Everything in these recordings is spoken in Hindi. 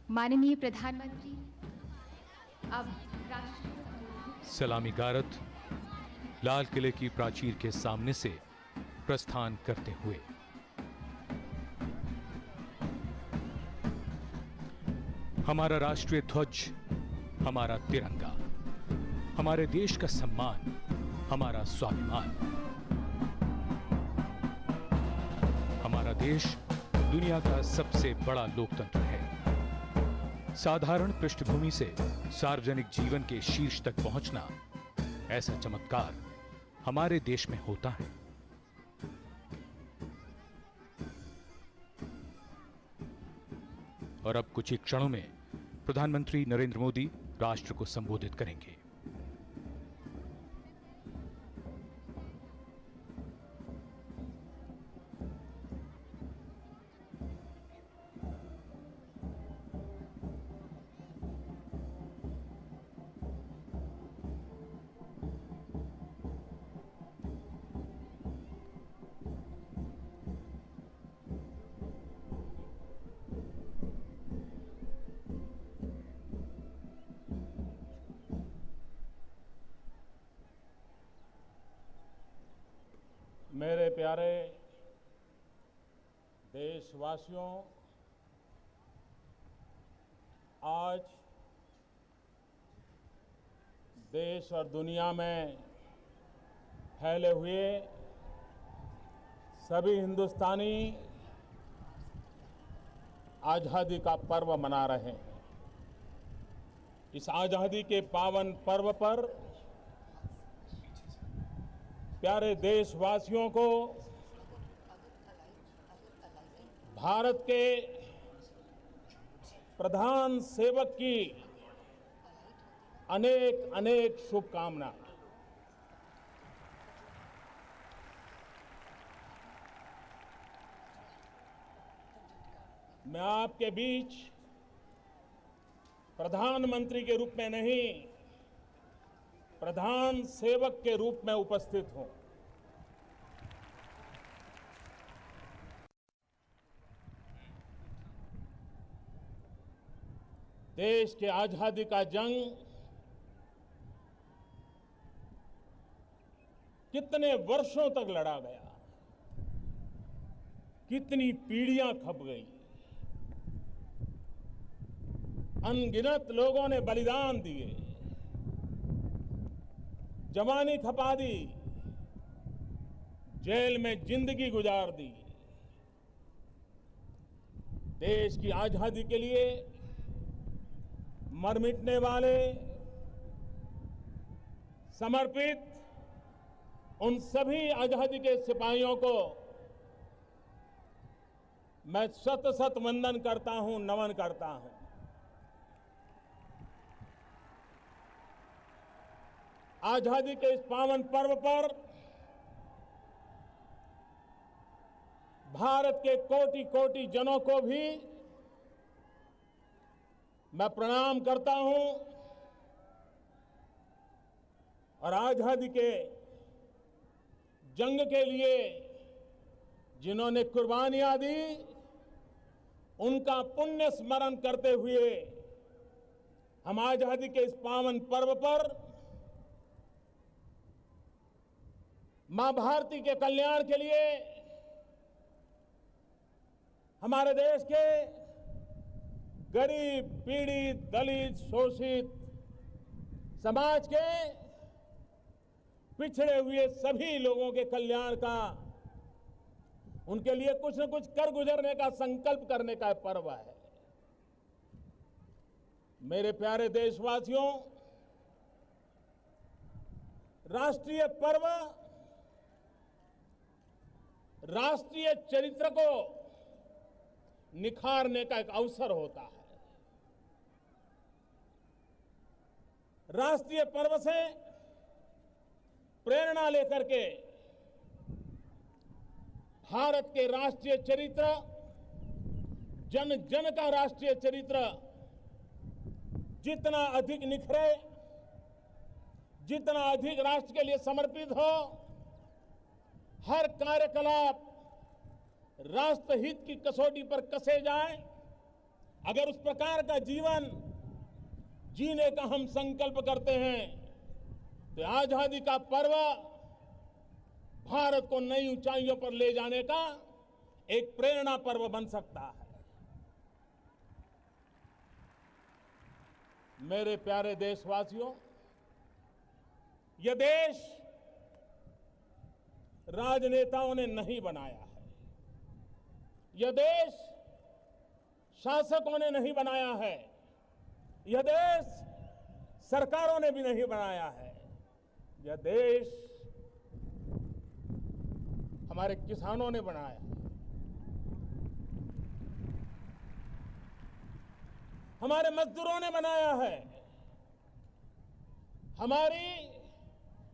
माननीय प्रधानमंत्री अब राष्ट्र सलामी गारद लाल किले की प्राचीर के सामने से प्रस्थान करते हुए हमारा राष्ट्रीय ध्वज, हमारा तिरंगा, हमारे देश का सम्मान, हमारा स्वाभिमान। हमारा देश दुनिया का सबसे बड़ा लोकतंत्र है। साधारण पृष्ठभूमि से सार्वजनिक जीवन के शीर्ष तक पहुंचना, ऐसा चमत्कार हमारे देश में होता है। और अब कुछ ही क्षणों में प्रधानमंत्री नरेंद्र मोदी राष्ट्र को संबोधित करेंगे। मेरे प्यारे देशवासियों, आज देश और दुनिया में फैले हुए सभी हिंदुस्तानी आज़ादी का पर्व मना रहे हैं। इस आज़ादी के पावन पर्व पर प्यारे देशवासियों को भारत के प्रधान सेवक की अनेक अनेक शुभकामनाएं। मैं आपके बीच प्रधानमंत्री के रूप में नहीं, प्रधान सेवक के रूप में उपस्थित हूं। देश के आजादी का जंग कितने वर्षों तक लड़ा गया, कितनी पीढ़ियां खप गई, अनगिनत लोगों ने बलिदान दिए, जवानी खपा दी, जेल में जिंदगी गुजार दी। देश की आजादी के लिए मर मिटने वाले, समर्पित उन सभी आजादी के सिपाहियों को मैं शत शत वंदन करता हूं, नमन करता हूं। आजादी के इस पावन पर्व पर भारत के कोटि कोटि जनों को भी मैं प्रणाम करता हूं और आजादी के जंग के लिए जिन्होंने कुर्बानियां दी, उनका पुण्य स्मरण करते हुए हम आजादी के इस पावन पर्व पर मां भारती के कल्याण के लिए हमारे देश के गरीब, पीड़ित, दलित, शोषित समाज के पिछड़े हुए सभी लोगों के कल्याण का, उनके लिए कुछ न कुछ कर गुजरने का संकल्प करने का पर्व है। मेरे प्यारे देशवासियों, राष्ट्रीय पर्व राष्ट्रीय चरित्र को निखारने का एक अवसर होता है। राष्ट्रीय पर्व से प्रेरणा लेकर के भारत के राष्ट्रीय चरित्र, जन जन का राष्ट्रीय चरित्र जितना अधिक निखरे, जितना अधिक राष्ट्र के लिए समर्पित हो, हर कार्यकलाप राष्ट्रहित की कसौटी पर कसे जाए, अगर उस प्रकार का जीवन जीने का हम संकल्प करते हैं तो आजादी का पर्व भारत को नई ऊंचाइयों पर ले जाने का एक प्रेरणा पर्व बन सकता है। मेरे प्यारे देशवासियों, यह देश राजनेताओं ने नहीं बनाया है। यह देश शासकों ने नहीं बनाया है। यह देश सरकारों ने भी नहीं बनाया है। यह देश हमारे किसानों ने बनाया है। हमारे मजदूरों ने बनाया है। हमारी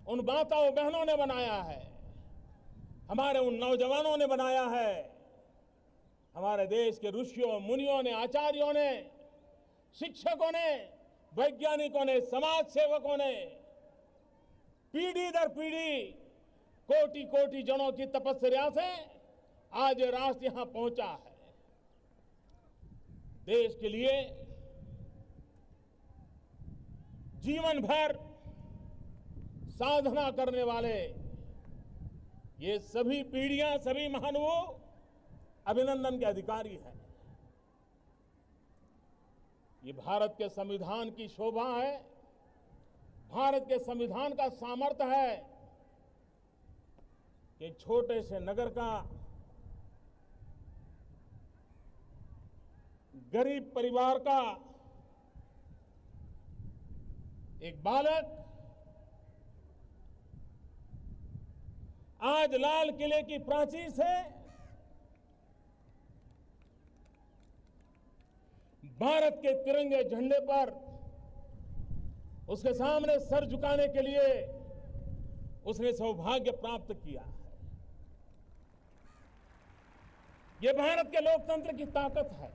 उन माताओं बहनों ने बनाया है। हमारे उन नौजवानों ने बनाया है। हमारे देश के ऋषियों, मुनियों ने, आचार्यों ने, शिक्षकों ने, वैज्ञानिकों ने, समाज सेवकों ने पीढ़ी दर पीढ़ी कोटि कोटि जनों की तपस्या से आज ये राष्ट्र यहां पहुंचा है। देश के लिए जीवन भर साधना करने वाले ये सभी पीढ़ियां, सभी महानुभाव अभिनंदन के अधिकारी हैं। ये भारत के संविधान की शोभा है। भारत के संविधान का सामर्थ्य है कि छोटे से नगर का गरीब परिवार का एक बालक आज लाल किले की प्राचीर से भारत के तिरंगे झंडे पर उसके सामने सर झुकाने के लिए उसने सौभाग्य प्राप्त किया है। यह भारत के लोकतंत्र की ताकत है।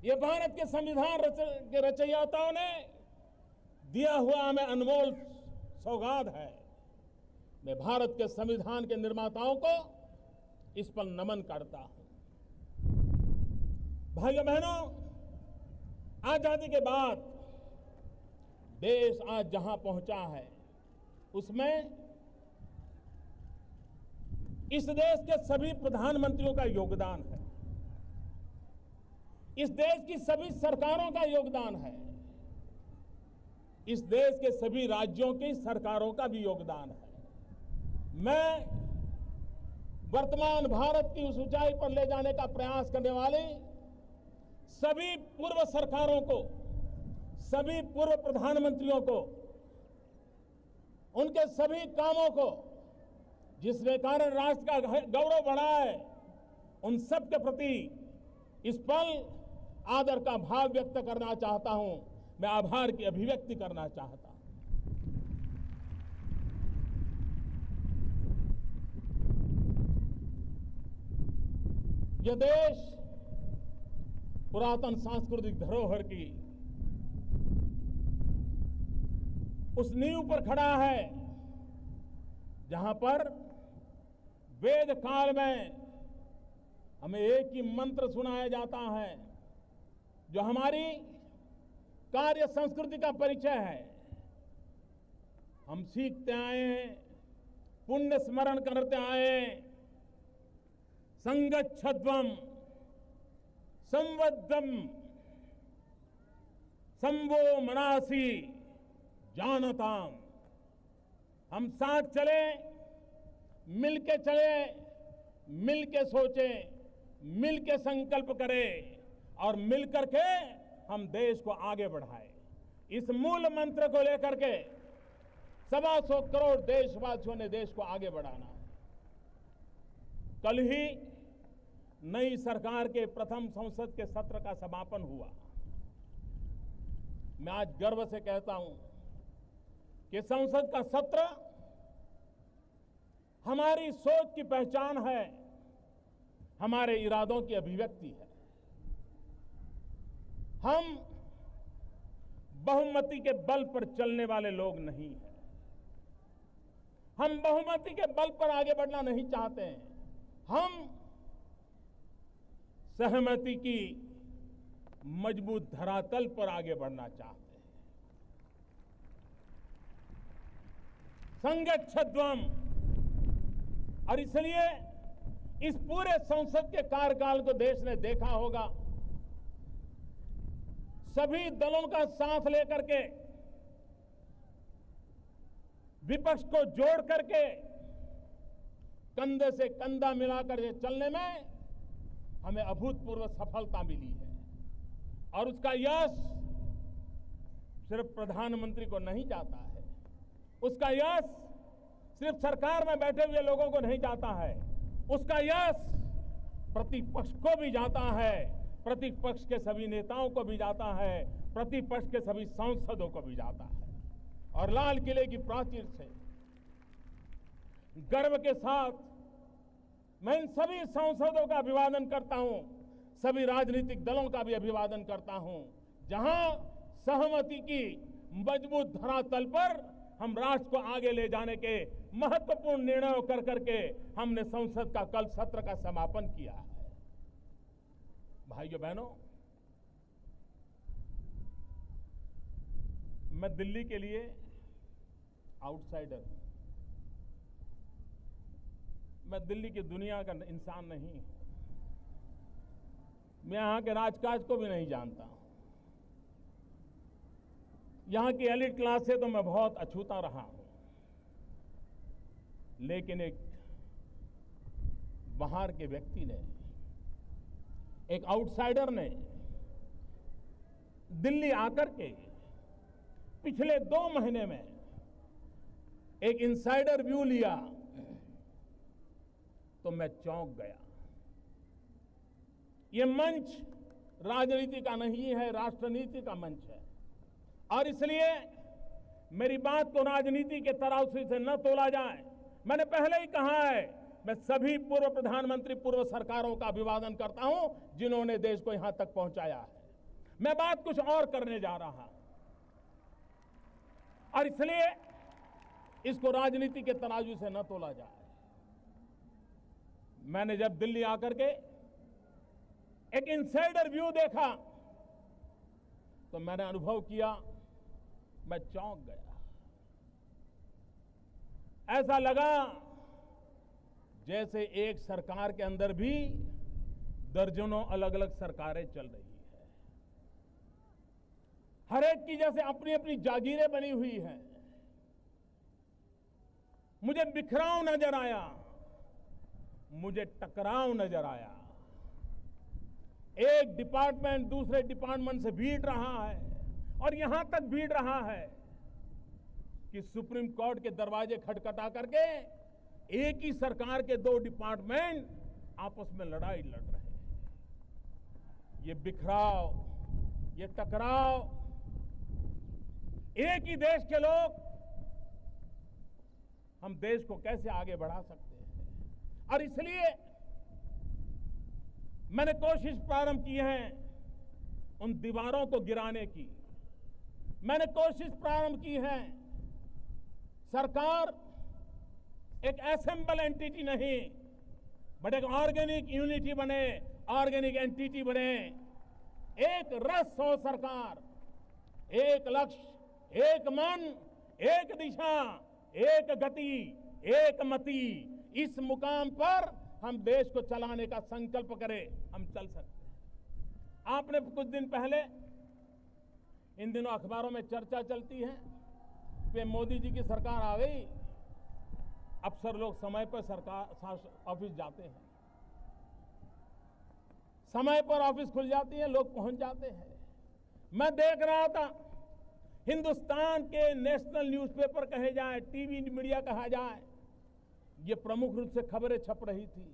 यह भारत के संविधान के रचयिताओं ने दिया हुआ हमें अनमोल सौगात है। मैं भारत के संविधान के निर्माताओं को इस पर नमन करता हूं। भाइयों बहनों, आजादी के बाद देश आज जहां पहुंचा है उसमें इस देश के सभी प्रधानमंत्रियों का योगदान है। इस देश की सभी सरकारों का योगदान है। इस देश के सभी राज्यों की सरकारों का भी योगदान है। मैं वर्तमान भारत की उस ऊंचाई पर ले जाने का प्रयास करने वाले सभी पूर्व सरकारों को, सभी पूर्व प्रधानमंत्रियों को, उनके सभी कामों को जिसके कारण राष्ट्र का गौरव बढ़ा है, उन सब के प्रति इस पल आदर का भाव व्यक्त करना चाहता हूं। मैं आभार की अभिव्यक्ति करना चाहता हूं। यह देश पुरातन सांस्कृतिक धरोहर की उस नींव पर खड़ा है जहां पर वेद काल में हमें एक ही मंत्र सुनाया जाता है जो हमारी कार्य संस्कृति का परिचय है। हम सीखते आए हैं, पुण्य स्मरण करते आए हैं। संगच्छध्वम संवद्धम संवो मनासी जानताम। हम साथ चले, मिलके चले, मिलके सोचे, मिलके संकल्प करें और मिलकर के हम देश को आगे बढ़ाएं। इस मूल मंत्र को लेकर के 125 करोड़ देशवासियों ने देश को आगे बढ़ाना है। कल ही नई सरकार के प्रथम संसद के सत्र का समापन हुआ। मैं आज गर्व से कहता हूं कि संसद का सत्र हमारी सोच की पहचान है, हमारे इरादों की अभिव्यक्ति है। हम बहुमति के बल पर चलने वाले लोग नहीं हैं। हम बहुमति के बल पर आगे बढ़ना नहीं चाहते हैं। हम सहमति की मजबूत धरातल पर आगे बढ़ना चाहते हैं। संगच्छध्वम। और इसलिए इस पूरे संसद के कार्यकाल को देश ने देखा होगा, सभी दलों का साथ लेकर के, विपक्ष को जोड़ करके, कंधे से कंधा मिलाकर के चलने में हमें अभूतपूर्व सफलता मिली है। और उसका यश सिर्फ प्रधानमंत्री को नहीं जाता है, उसका यश सिर्फ सरकार में बैठे हुए लोगों को नहीं जाता है, उसका यश प्रतिपक्ष को भी जाता है, प्रतिपक्ष के सभी नेताओं को भी जाता है, प्रतिपक्ष के सभी सांसदों को भी जाता है। और लाल किले की प्राचीर से गर्व के साथ मैं इन सभी सांसदों का अभिवादन करता हूं, सभी राजनीतिक दलों का भी अभिवादन करता हूं, जहां सहमति की मजबूत धरातल पर हम राष्ट्र को आगे ले जाने के महत्वपूर्ण निर्णयों कर करके हमने संसद का कल सत्र का समापन किया है। भाइयों बहनों, मैं दिल्ली के लिए आउटसाइडर हूं, मैं दिल्ली की दुनिया का इंसान नहीं हूं, मैं यहां के राजकाज को भी नहीं जानता हूं, यहां की एलिट क्लास से तो मैं बहुत अछूता रहा हूं, लेकिन एक बाहर के व्यक्ति ने, एक आउटसाइडर ने दिल्ली आकर के पिछले 2 महीने में एक इनसाइडर व्यू लिया तो मैं चौंक गया। ये मंच राजनीति का नहीं है, राष्ट्रनीति का मंच है। और इसलिए मेरी बात को राजनीति के तराजू से न तोला जाए। मैंने पहले ही कहा है, मैं सभी पूर्व प्रधानमंत्री, पूर्व सरकारों का अभिवादन करता हूं जिन्होंने देश को यहां तक पहुंचाया है। मैं बात कुछ और करने जा रहा हूं और इसलिए इसको राजनीति के तराजू से न तोला जाए। मैंने जब दिल्ली आकर के एक इनसाइडर व्यू देखा तो मैंने अनुभव किया, मैं चौंक गया। ऐसा लगा जैसे एक सरकार के अंदर भी दर्जनों अलग अलग सरकारें चल रही है, हर एक की जैसे अपनी अपनी जागीरें बनी हुई हैं। मुझे बिखराव नजर आया, मुझे टकराव नजर आया। एक डिपार्टमेंट दूसरे डिपार्टमेंट से भीड़ रहा है और यहां तक भीड़ रहा है कि सुप्रीम कोर्ट के दरवाजे खटखटा करके एक ही सरकार के 2 डिपार्टमेंट आपस में लड़ाई लड़ रहे हैं। ये बिखराव, ये टकराव, एक ही देश के लोग हम देश को कैसे आगे बढ़ा सकते हैं। और इसलिए मैंने कोशिश प्रारंभ की है उन दीवारों को गिराने की। मैंने कोशिश प्रारंभ की है, सरकार एक असेंबल एंटिटी नहीं बट एक ऑर्गेनिक यूनिटी बने, ऑर्गेनिक एंटिटी बने। एक रस हो सरकार, एक लक्ष्य, एक मन, एक दिशा, एक गति, एक मति। इस मुकाम पर हम देश को चलाने का संकल्प करें, हम चल सकते हैं। आपने कुछ दिन पहले, इन दिनों अखबारों में चर्चा चलती है कि मोदी जी की सरकार आ गई, अफसर लोग समय पर सरकार ऑफिस जाते हैं, समय पर ऑफिस खुल जाती है, लोग पहुंच जाते हैं। मैं देख रहा था हिंदुस्तान के नेशनल न्यूज़पेपर कहे जाए, टीवी मीडिया कहा जाए, ये प्रमुख रूप से खबरें छप रही थी।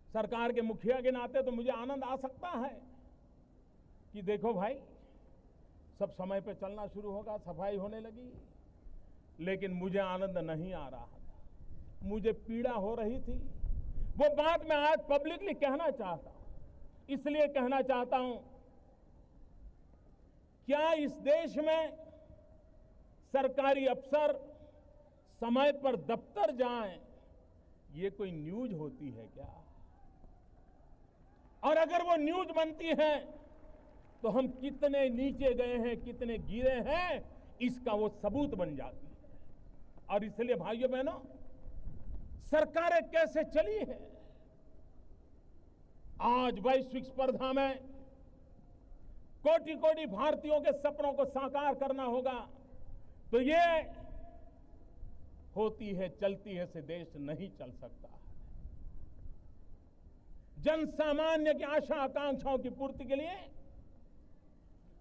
सरकार के मुखिया के नाते तो मुझे आनंद आ सकता है कि देखो भाई, सब समय पे चलना शुरू होगा, सफाई होने लगी। लेकिन मुझे आनंद नहीं आ रहा था, मुझे पीड़ा हो रही थी। वो बात मैं आज पब्लिकली कहना चाहता हूं। इसलिए कहना चाहता हूं, क्या इस देश में सरकारी अफसर समय पर दफ्तर जाएं, ये कोई न्यूज होती है क्या? और अगर वो न्यूज बनती है तो हम कितने नीचे गए हैं, कितने गिरे हैं, इसका वो सबूत बन जाती है। और इसलिए भाइयों बहनों, सरकारें कैसे चली हैं, आज वैश्विक स्पर्धा में कोटि कोटि भारतीयों के सपनों को साकार करना होगा, तो ये होती है चलती है से देश नहीं चल सकता। जन सामान्य की आशा आकांक्षाओं की पूर्ति के लिए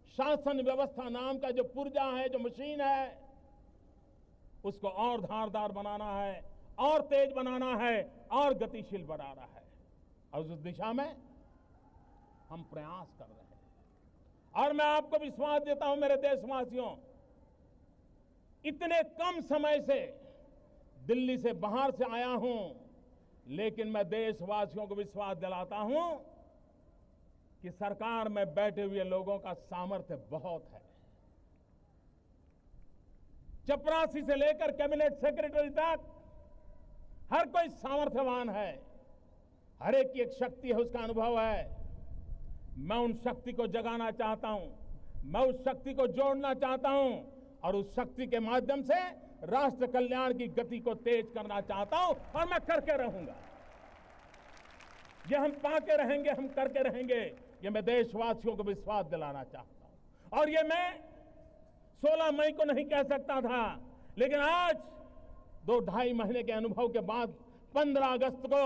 शासन व्यवस्था नाम का जो पुर्जा है, जो मशीन है, उसको और धारदार बनाना है, और तेज बनाना है, और गतिशील बनाना है। और उस दिशा में हम प्रयास कर रहे हैं। और मैं आपको विश्वास देता हूं मेरे देशवासियों, इतने कम समय से दिल्ली से बाहर से आया हूं, लेकिन मैं देशवासियों को विश्वास दिलाता हूं कि सरकार में बैठे हुए लोगों का सामर्थ्य बहुत है। चपरासी से लेकर कैबिनेट सेक्रेटरी तक हर कोई सामर्थ्यवान है, हर एक की एक शक्ति है, उसका अनुभव है। मैं उन शक्ति को जगाना चाहता हूं, मैं उस शक्ति को जोड़ना चाहता हूं, और उस शक्ति के माध्यम से राष्ट्र कल्याण की गति को तेज करना चाहता हूं, और मैं करके रहूंगा। ये हम पाके रहेंगे, हम करके रहेंगे, ये मैं देशवासियों को विश्वास दिलाना चाहता हूं। और ये मैं 16 मई को नहीं कह सकता था, लेकिन आज 2-2.5 महीने के अनुभव के बाद 15 अगस्त को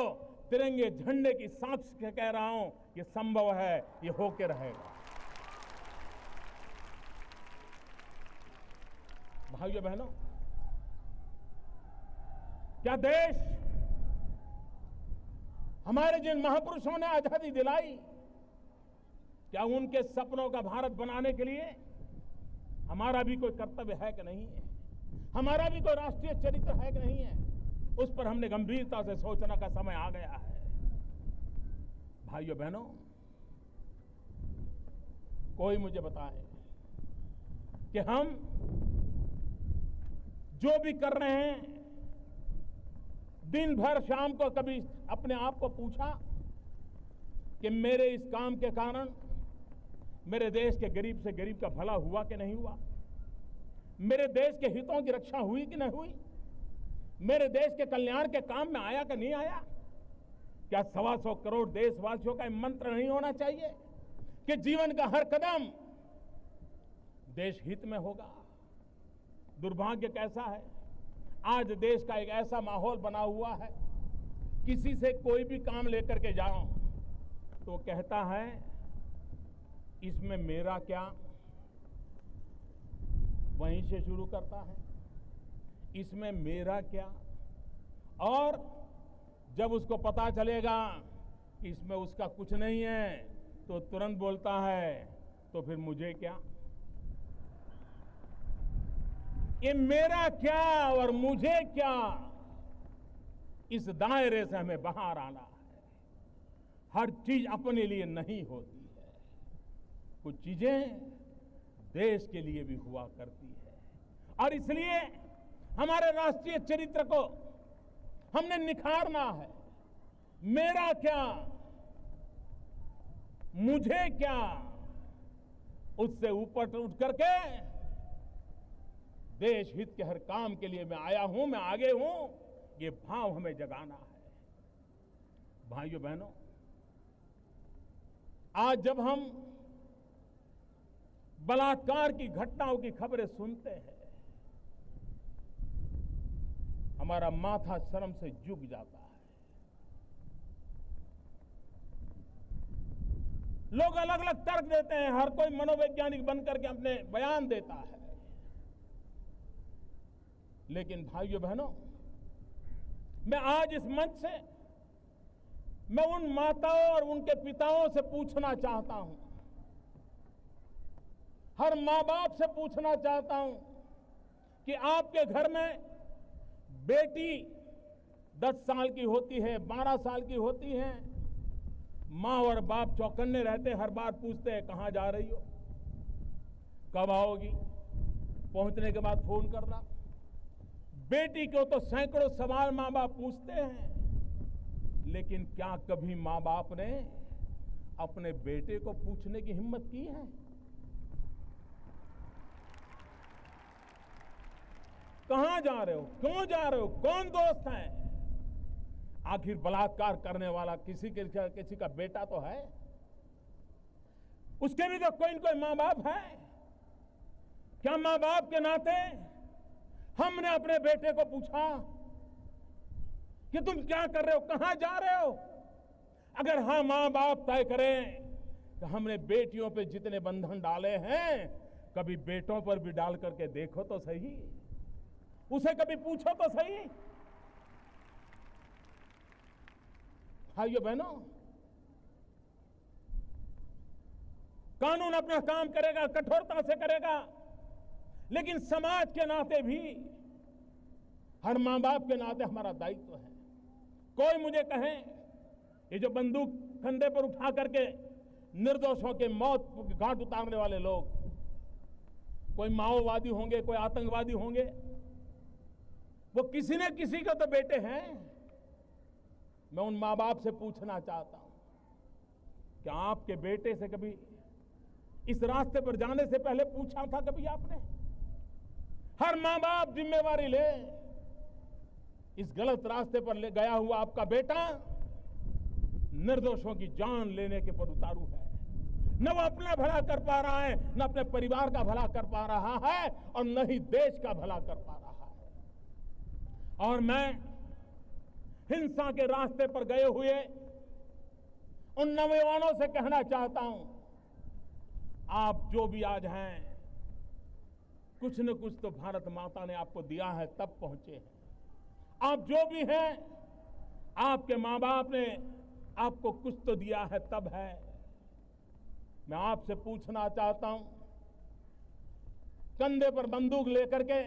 तिरंगे झंडे की साक्ष्य से कह रहा हूं, ये संभव है, ये होके रहेगा। भाइयों बहनों, क्या देश हमारे जिन महापुरुषों ने आजादी दिलाई, क्या उनके सपनों का भारत बनाने के लिए हमारा भी कोई कर्तव्य है कि नहीं है, हमारा भी कोई राष्ट्रीय चरित्र है कि नहीं है, उस पर हमने गंभीरता से सोचने का समय आ गया है। भाइयों बहनों, कोई मुझे बताए कि हम जो भी कर रहे हैं, दिन भर शाम को कभी अपने आप को पूछा कि मेरे इस काम के कारण मेरे देश के गरीब से गरीब का भला हुआ कि नहीं हुआ, मेरे देश के हितों की रक्षा हुई कि नहीं हुई, मेरे देश के कल्याण के काम में आया कि नहीं आया? क्या 125 करोड़ देशवासियों का मंत्र नहीं होना चाहिए कि जीवन का हर कदम देश हित में होगा? दुर्भाग्य कैसा है, आज देश का एक ऐसा माहौल बना हुआ है, किसी से कोई भी काम लेकर के जाओ तो कहता है इसमें मेरा क्या, वहीं से शुरू करता है, इसमें मेरा क्या। और जब उसको पता चलेगा कि इसमें उसका कुछ नहीं है तो तुरंत बोलता है तो फिर मुझे क्या। ये मेरा क्या और मुझे क्या, इस दायरे से हमें बाहर आना है। हर चीज अपने लिए नहीं होती है, कुछ चीजें देश के लिए भी हुआ करती है। और इसलिए हमारे राष्ट्रीय चरित्र को हमने निखारना है। मेरा क्या, मुझे क्या, उससे ऊपर उठ करके देश हित के हर काम के लिए मैं आया हूं, मैं आगे हूं, ये भाव हमें जगाना है। भाइयों बहनों, आज जब हम बलात्कार की घटनाओं की खबरें सुनते हैं, हमारा माथा शर्म से झुक जाता है। लोग अलग अलग तर्क देते हैं, हर कोई मनोवैज्ञानिक बनकर के अपने बयान देता है, लेकिन भाइयों बहनों, मैं आज इस मंच से मैं उन माताओं और उनके पिताओं से पूछना चाहता हूं, हर मां बाप से पूछना चाहता हूं कि आपके घर में बेटी 10 साल की होती है, 12 साल की होती है, मां और बाप चौकन्ने रहते, हर बार पूछते हैं कहां जा रही हो, कब आओगी, पहुंचने के बाद फोन करना। बेटी को तो सैकड़ों सवाल मां बाप पूछते हैं, लेकिन क्या कभी मां बाप ने अपने बेटे को पूछने की हिम्मत की है? कहां जा रहे हो, क्यों जा रहे हो, कौन दोस्त है? आखिर बलात्कार करने वाला किसी का बेटा तो है, उसके भी तो कोई न कोई मां बाप है। क्या मां बाप के नाते हमने अपने बेटे को पूछा कि तुम क्या कर रहे हो, कहां जा रहे हो? अगर हाँ, मां बाप तय करें तो हमने बेटियों पे जितने बंधन डाले हैं, कभी बेटों पर भी डाल करके देखो तो सही, उसे कभी पूछो तो सही। भाइयों बहनों, कानून अपना काम करेगा, कठोरता से करेगा, लेकिन समाज के नाते भी, हर मां बाप के नाते हमारा दायित्व है। कोई मुझे कहे, ये जो बंदूक कंधे पर उठा करके निर्दोषों के मौत घाट उतारने वाले लोग, कोई माओवादी होंगे, कोई आतंकवादी होंगे, वो किसी न किसी के तो बेटे हैं। मैं उन मां बाप से पूछना चाहता हूं, क्या आपके बेटे से कभी इस रास्ते पर जाने से पहले पूछा था कभी आपने? हर मां बाप जिम्मेवारी ले। इस गलत रास्ते पर ले गया हुआ आपका बेटा निर्दोषों की जान लेने के पर उतारू है। न वो अपना भला कर पा रहा है, न अपने परिवार का भला कर पा रहा है, और न ही देश का भला कर पा रहा है। और मैं हिंसा के रास्ते पर गए हुए उन नौजवानों से कहना चाहता हूं, आप जो भी आज हैं, कुछ न कुछ तो भारत माता ने आपको दिया है, तब पहुंचे हैं। आप जो भी हैं, आपके मां बाप ने आपको कुछ तो दिया है, तब है। मैं आपसे पूछना चाहता हूं, कंधे पर बंदूक लेकर के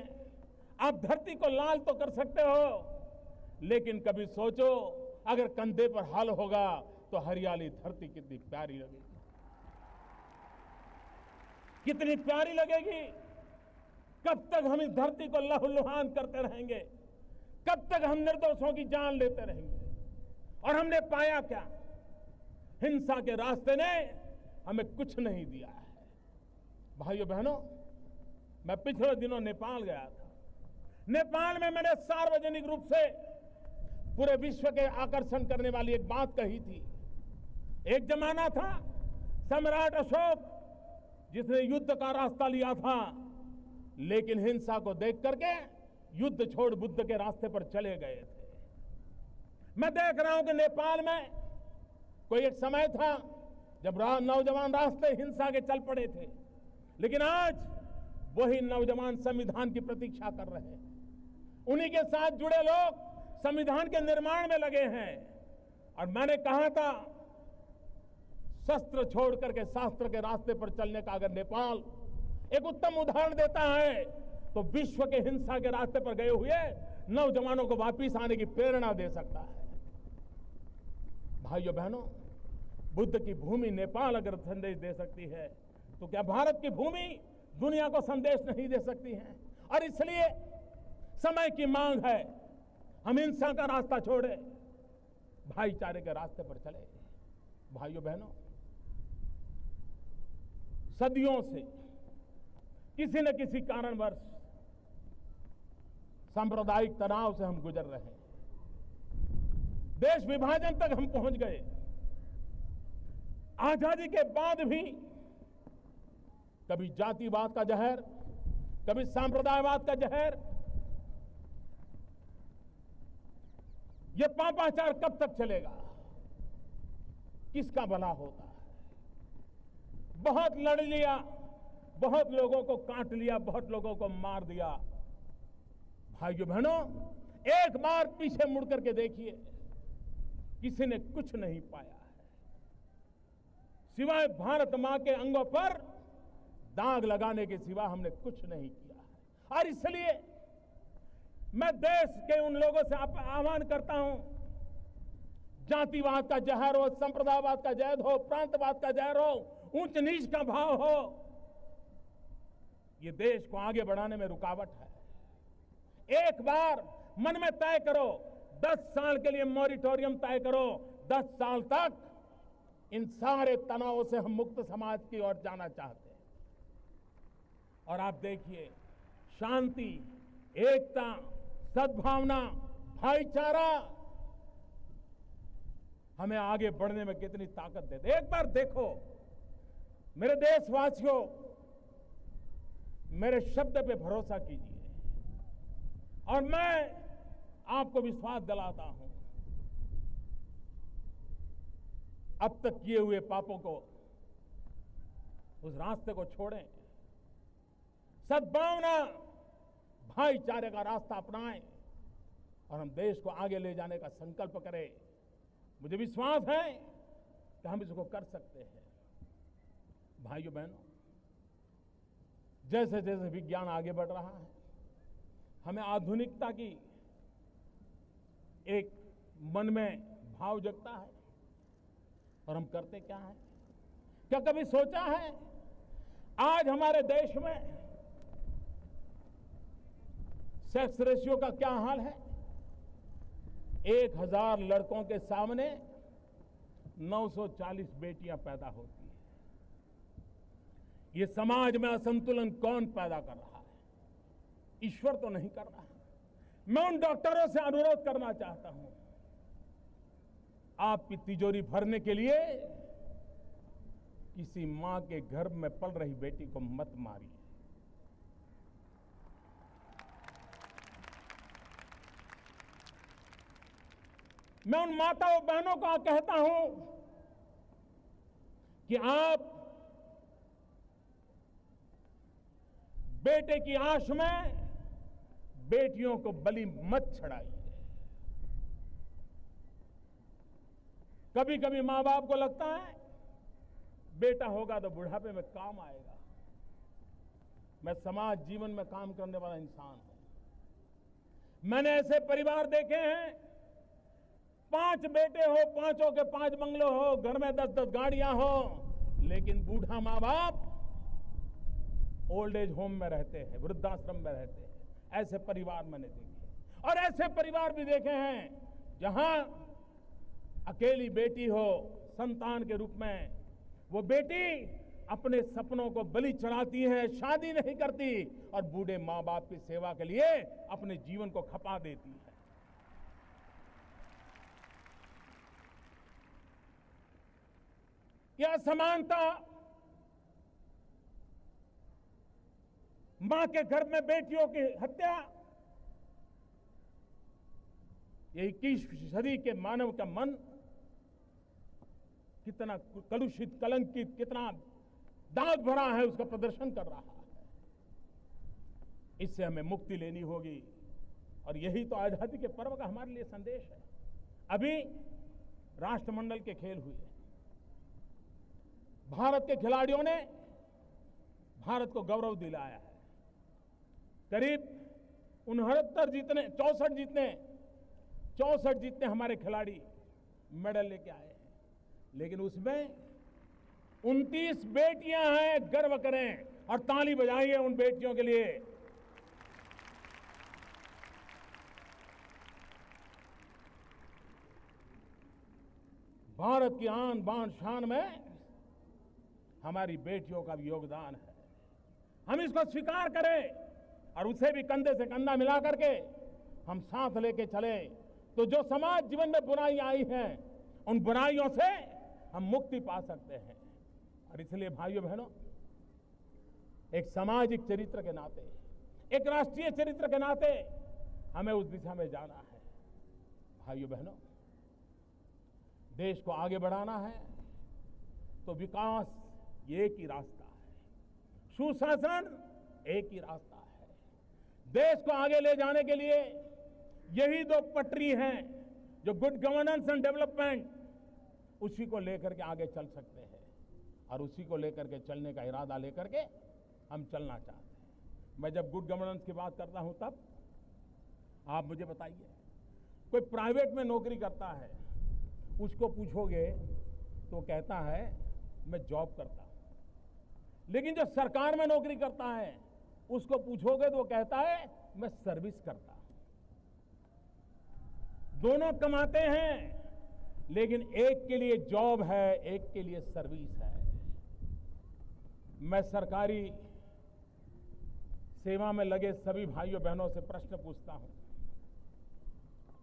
आप धरती को लाल तो कर सकते हो, लेकिन कभी सोचो, अगर कंधे पर हल होगा तो हरियाली धरती कितनी प्यारी लगेगी, कितनी प्यारी लगेगी। कब तक हम इस धरती को लहूलुहान करते रहेंगे? कब तक हम निर्दोषों की जान लेते रहेंगे? और हमने पाया क्या? हिंसा के रास्ते ने हमें कुछ नहीं दिया है। भाइयों बहनों, मैं पिछले दिनों नेपाल गया था। नेपाल में मैंने सार्वजनिक रूप से पूरे विश्व के आकर्षण करने वाली एक बात कही थी। एक जमाना था, सम्राट अशोक जिसने युद्ध का रास्ता लिया था, लेकिन हिंसा को देख करके युद्ध छोड़ बुद्ध के रास्ते पर चले गए थे। मैं देख रहा हूं कि नेपाल में कोई एक समय था जब नौजवान रास्ते हिंसा के चल पड़े थे, लेकिन आज वही नौजवान संविधान की प्रतीक्षा कर रहे हैं। उन्हीं के साथ जुड़े लोग संविधान के निर्माण में लगे हैं। और मैंने कहा था, शस्त्र छोड़ करके शास्त्र के रास्ते पर चलने का अगर नेपाल एक उत्तम उदाहरण देता है, तो विश्व के हिंसा के रास्ते पर गए हुए नौजवानों को वापिस आने की प्रेरणा दे सकता है। भाइयों बहनों, बुद्ध की भूमि नेपाल अगर संदेश दे सकती है, तो क्या भारत की भूमि दुनिया को संदेश नहीं दे सकती है? और इसलिए समय की मांग है, हम हिंसा का रास्ता छोड़े, भाईचारे के रास्ते पर चले। भाइयों बहनों, सदियों से किसी न किसी कारणवश सांप्रदायिक तनाव से हम गुजर रहे हैं। देश विभाजन तक हम पहुंच गए। आजादी के बाद भी कभी जातिवाद का जहर, कभी सांप्रदायवाद का जहर, ये पापाचार कब तक चलेगा? किसका भला होता है? बहुत लड़ लिया, बहुत लोगों को काट लिया, बहुत लोगों को मार दिया। भाइयों बहनों, एक बार पीछे मुड़ करके देखिए, किसी ने कुछ नहीं पाया है, सिवाय भारत मां के अंगों पर दाग लगाने के सिवा हमने कुछ नहीं किया है। और इसलिए मैं देश के उन लोगों से आह्वान करता हूं, जातिवाद का जहर हो, संप्रदायवाद का जहर हो, प्रांतवाद का जहर हो, ऊंच नीच का भाव हो, ये देश को आगे बढ़ाने में रुकावट है। एक बार मन में तय करो, 10 साल के लिए मॉरिटोरियम तय करो, 10 साल तक इन सारे तनावों से हम मुक्त समाज की ओर जाना चाहते हैं। और आप देखिए, शांति, एकता, सद्भावना, भाईचारा हमें आगे बढ़ने में कितनी ताकत देते। एक बार देखो मेरे देशवासियों, मेरे शब्द पे भरोसा कीजिए और मैं आपको विश्वास दिलाता हूं, अब तक किए हुए पापों को, उस रास्ते को छोड़ें, सद्भावना, भाईचारे का रास्ता अपनाएं और हम देश को आगे ले जाने का संकल्प करें। मुझे विश्वास है कि हम इसको कर सकते हैं। भाइयों बहनों, जैसे जैसे विज्ञान आगे बढ़ रहा है, हमें आधुनिकता की एक मन में भाव जगता है और हम करते क्या है? क्या कभी सोचा है आज हमारे देश में सेक्स रेशियो का क्या हाल है? 1000 लड़कों के सामने 940 बेटियां पैदा होती हैं। ये समाज में असंतुलन कौन पैदा कर रहा है? ईश्वर तो नहीं कर रहा है। मैं उन डॉक्टरों से अनुरोध करना चाहता हूं, आपकी तिजोरी भरने के लिए किसी मां के गर्भ में पल रही बेटी को मत मारिए। मैं उन माताओं बहनों को कहता हूं कि आप बेटे की आश में बेटियों को बलि मत चढ़ाइए। कभी कभी मां बाप को लगता है बेटा होगा तो बुढ़ापे में काम आएगा। मैं समाज जीवन में काम करने वाला इंसान हूं। मैंने ऐसे परिवार देखे हैं, 5 बेटे हो, 5 के 5 बंगले हो, घर में 10-10 गाड़ियां हो, लेकिन बूढ़ा मां बाप ओल्ड एज होम में रहते हैं, वृद्धाश्रम में रहते हैं। ऐसे परिवार मैंने देखे और ऐसे परिवार भी देखे हैं जहां अकेली बेटी हो, संतान के रूप में वो बेटी अपने सपनों को बलि चढ़ाती है, शादी नहीं करती और बूढ़े मां बाप की सेवा के लिए अपने जीवन को खपा देती है। यह असमानता, मां के घर में बेटियों की हत्या, ये 21वीं सदी के मानव का मन कितना कलुषित, कलंकित, कितना दाग भरा है, उसका प्रदर्शन कर रहा है। इससे हमें मुक्ति लेनी होगी और यही तो आजादी के पर्व का हमारे लिए संदेश है। अभी राष्ट्रमंडल के खेल हुए, भारत के खिलाड़ियों ने भारत को गौरव दिलाया है। करीब 69 जीतने, 64 जीतने हमारे खिलाड़ी मेडल लेके आए हैं, लेकिन उसमें 29 बेटियां हैं। गर्व करें और ताली बजाइए उन बेटियों के लिए। भारत की आन बान शान में हमारी बेटियों का भी योगदान है। हम इसको स्वीकार करें और उसे भी कंधे से कंधा मिला करके हम साथ लेके चले, तो जो समाज जीवन में बुराई आई है, उन बुराइयों से हम मुक्ति पा सकते हैं। और इसलिए भाइयों बहनों, एक सामाजिक चरित्र के नाते, एक राष्ट्रीय चरित्र के नाते हमें उस दिशा में जाना है। भाइयों बहनों, देश को आगे बढ़ाना है तो विकास एक ही रास्ता है, सुशासन एक ही रास्ता है। देश को आगे ले जाने के लिए यही 2 पटरी हैं जो गुड गवर्नेंस एंड डेवलपमेंट, उसी को लेकर के आगे चल सकते हैं और उसी को लेकर के चलने का इरादा लेकर के हम चलना चाहते हैं। मैं जब गुड गवर्नेंस की बात करता हूं तब आप मुझे बताइए, कोई प्राइवेट में नौकरी करता है, उसको पूछोगे तो कहता है मैं जॉब करता हूं। लेकिन जो सरकार में नौकरी करता है उसको पूछोगे तो वो कहता है मैं सर्विस करता हूं। दोनों कमाते हैं, लेकिन एक के लिए जॉब है, एक के लिए सर्विस है। मैं सरकारी सेवा में लगे सभी भाइयों बहनों से प्रश्न पूछता हूं,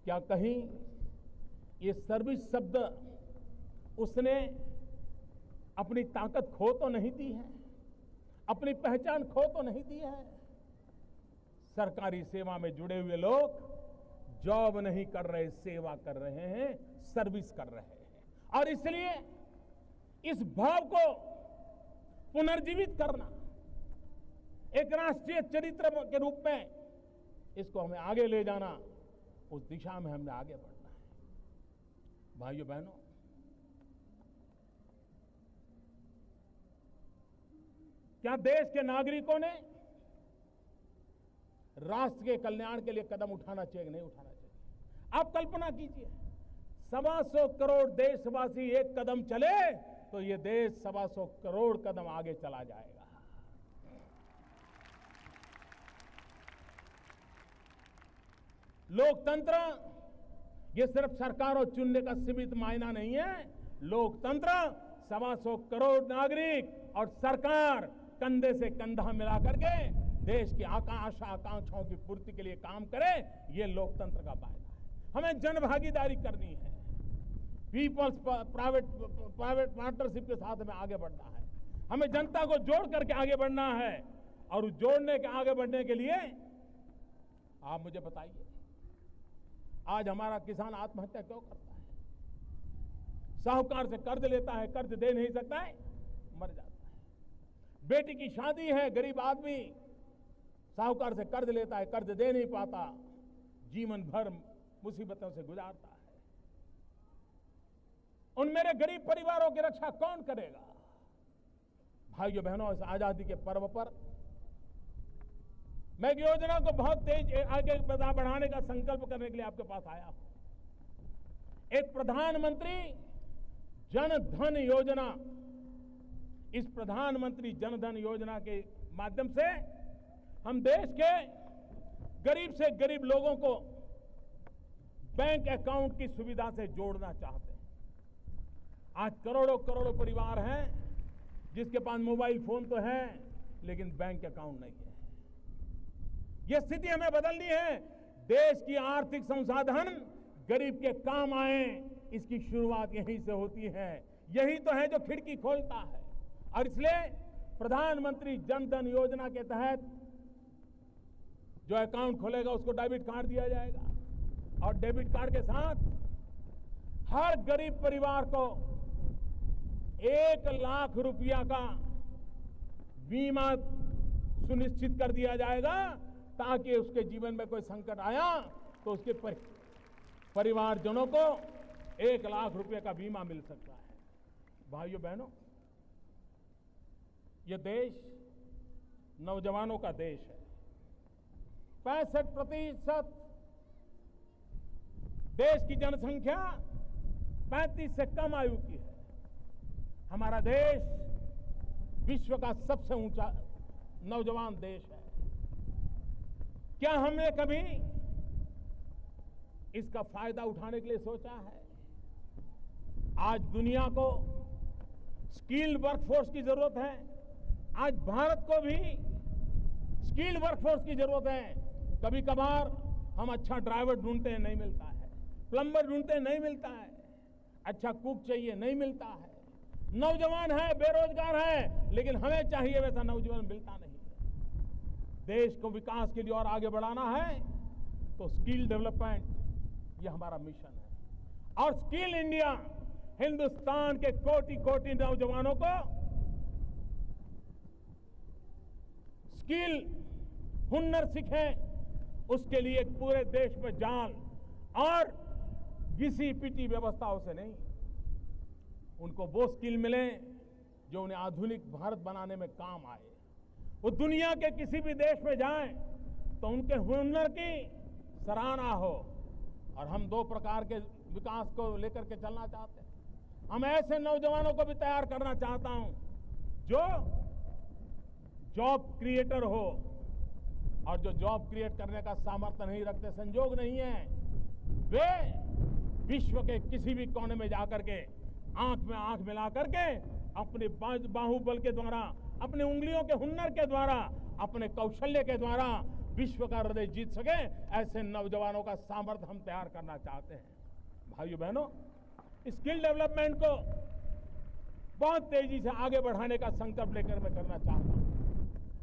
क्या कहीं ये सर्विस शब्द उसने अपनी ताकत खो तो नहीं दी है, अपनी पहचान खो तो नहीं दी है? सरकारी सेवा में जुड़े हुए लोग जॉब नहीं कर रहे, सेवा कर रहे हैं, सर्विस कर रहे हैं। और इसलिए इस भाव को पुनर्जीवित करना, एक राष्ट्रीय चरित्र के रूप में इसको हमें आगे ले जाना, उस दिशा में हमने आगे बढ़ना है। भाइयों बहनों, क्या देश के नागरिकों ने राष्ट्र के कल्याण के लिए कदम उठाना चाहिए कि नहीं उठाना चाहिए? आप कल्पना कीजिए, 125 करोड़ देशवासी एक कदम चले तो ये देश 125 करोड़ कदम आगे चला जाएगा। लोकतंत्र ये सिर्फ सरकारों चुनने का सीमित मायना नहीं है। लोकतंत्र 125 करोड़ नागरिक और सरकार कंधे से कंधा मिलाकर के देश की आशा आकांक्षाओं की पूर्ति के लिए काम करे, ये लोकतंत्र का फायदा है। हमें जनभागीदारी करनी है, पीपल्स प्राइवेट पार्टनरशिप के साथ में आगे बढ़ना है। हमें जनता को जोड़ करके आगे बढ़ना है, और उस जोड़ने के आगे बढ़ने के लिए आप मुझे बताइए, आज हमारा किसान आत्महत्या क्यों करता है? साहूकार से कर्ज लेता है, कर्ज दे नहीं सकता है, मर जाता है। बेटी की शादी है, गरीब आदमी साहूकार से कर्ज लेता है, कर्ज दे नहीं पाता, जीवन भर मुसीबतों से गुजारता है। उन मेरे गरीब परिवारों की रक्षा कौन करेगा? भाइयों बहनों, इस आजादी के पर्व पर मैं एक योजना को बहुत तेज आगे बढ़ाने का संकल्प करने के लिए आपके पास आया हूं। एक प्रधानमंत्री जन धन योजना, इस प्रधानमंत्री जन धन योजना के माध्यम से हम देश के गरीब से गरीब लोगों को बैंक अकाउंट की सुविधा से जोड़ना चाहते हैं। आज करोड़ों करोड़ों परिवार हैं जिसके पास मोबाइल फोन तो है, लेकिन बैंक अकाउंट नहीं है। यह स्थिति हमें बदलनी है। देश की आर्थिक संसाधन गरीब के काम आए, इसकी शुरुआत यहीं से होती है। यही तो है जो खिड़की खोलता है। और इसलिए प्रधानमंत्री जन धन योजना के तहत जो अकाउंट खोलेगा उसको डेबिट कार्ड दिया जाएगा, और डेबिट कार्ड के साथ हर गरीब परिवार को 1 लाख रुपया का बीमा सुनिश्चित कर दिया जाएगा, ताकि उसके जीवन में कोई संकट आया तो उसके परिवारजनों को 1 लाख रुपए का बीमा मिल सकता है। भाइयों बहनों, यह देश नौजवानों का देश है। 65% देश की जनसंख्या 35 से कम आयु की है। हमारा देश विश्व का सबसे ऊंचा नौजवान देश है। क्या हमने कभी इसका फायदा उठाने के लिए सोचा है? आज दुनिया को स्किल्ड वर्कफोर्स की जरूरत है। आज भारत को भी स्किल्ड वर्कफोर्स की जरूरत है। कभी कभार हम अच्छा ड्राइवर ढूंढते हैं, नहीं मिलता है। प्लम्बर ढूंढते हैं, नहीं मिलता है। अच्छा कुक चाहिए, नहीं मिलता है। नौजवान है, बेरोजगार है, लेकिन हमें चाहिए वैसा नौजवान मिलता नहीं। देश को विकास के लिए और आगे बढ़ाना है तो स्किल डेवलपमेंट ये हमारा मिशन है। और स्किल इंडिया हिंदुस्तान के कोटि कोटि नौजवानों को स्किल हुनर सीखें, उसके लिए पूरे देश में जान और घिसी पिटी व्यवस्थाओं से नहीं, उनको वो स्किल मिले जो उन्हें आधुनिक भारत बनाने में काम आए। वो दुनिया के किसी भी देश में जाएं तो उनके हुनर की सराहना हो। और हम 2 प्रकार के विकास को लेकर के चलना चाहते हैं। हम ऐसे नौजवानों को भी तैयार करना चाहता हूं जो जॉब क्रिएटर हो, और जो जॉब क्रिएट करने का सामर्थ्य नहीं रखते, संजोग नहीं है, वे विश्व के किसी भी कोने में जाकर के आंख में आंख मिला करके अपने बाहुबल के द्वारा, अपने उंगलियों के हुनर के द्वारा, अपने कौशल्य के द्वारा विश्व का हृदय जीत सके, ऐसे नौजवानों का सामर्थ्य हम तैयार करना चाहते हैं। भाइयों बहनों, स्किल डेवलपमेंट को बहुत तेजी से आगे बढ़ाने का संकल्प लेकर मैं करना चाहता हूं।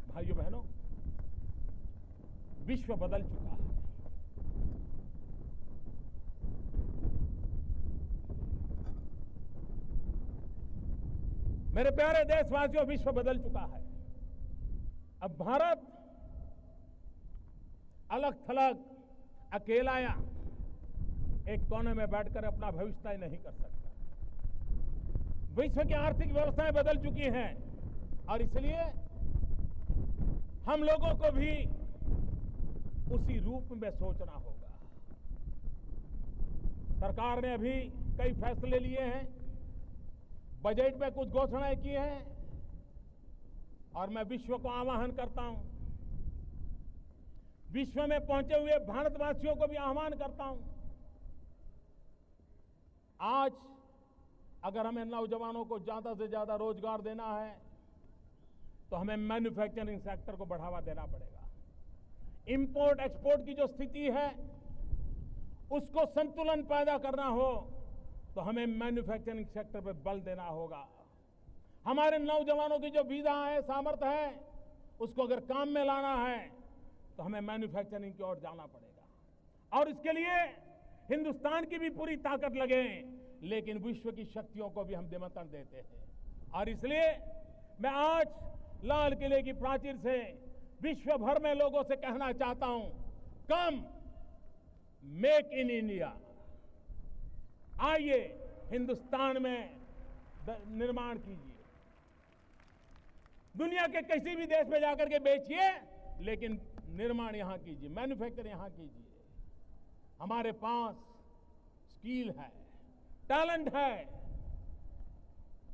भाइयों बहनों, विश्व बदल चुका है। मेरे प्यारे देशवासियों, विश्व बदल चुका है। अब भारत अलग थलग अकेला या एक कोने में बैठकर अपना भविष्य तय नहीं कर सकता। विश्व की आर्थिक व्यवस्थाएं बदल चुकी हैं और इसलिए हम लोगों को भी उसी रूप में सोचना होगा। सरकार ने अभी कई फैसले लिए हैं, बजट में कुछ घोषणाएं की हैं और मैं विश्व को आह्वान करता हूं, विश्व में पहुंचे हुए भारतवासियों को भी आह्वान करता हूं। आज अगर हमें नौजवानों को ज्यादा से ज्यादा रोजगार देना है तो हमें मैन्युफैक्चरिंग सेक्टर को बढ़ावा देना पड़ेगा। इंपोर्ट एक्सपोर्ट की जो स्थिति है उसको संतुलन पैदा करना हो तो हमें मैन्युफैक्चरिंग सेक्टर पर बल देना होगा। हमारे नौजवानों की जो विधा है, सामर्थ्य है, उसको अगर काम में लाना है तो हमें मैन्युफैक्चरिंग की ओर जाना पड़ेगा और इसके लिए हिंदुस्तान की भी पूरी ताकत लगे, लेकिन विश्व की शक्तियों को भी हम निमंत्रण देते हैं। और इसलिए मैं आज लाल किले की प्राचीर से विश्व भर में लोगों से कहना चाहता हूं, कम मेक इन इंडिया, आइए हिंदुस्तान में निर्माण कीजिए। दुनिया के किसी भी देश में जाकर के बेचिए, लेकिन निर्माण यहां कीजिए, मैन्युफैक्चर यहां कीजिए। हमारे पास स्किल है, टैलेंट है,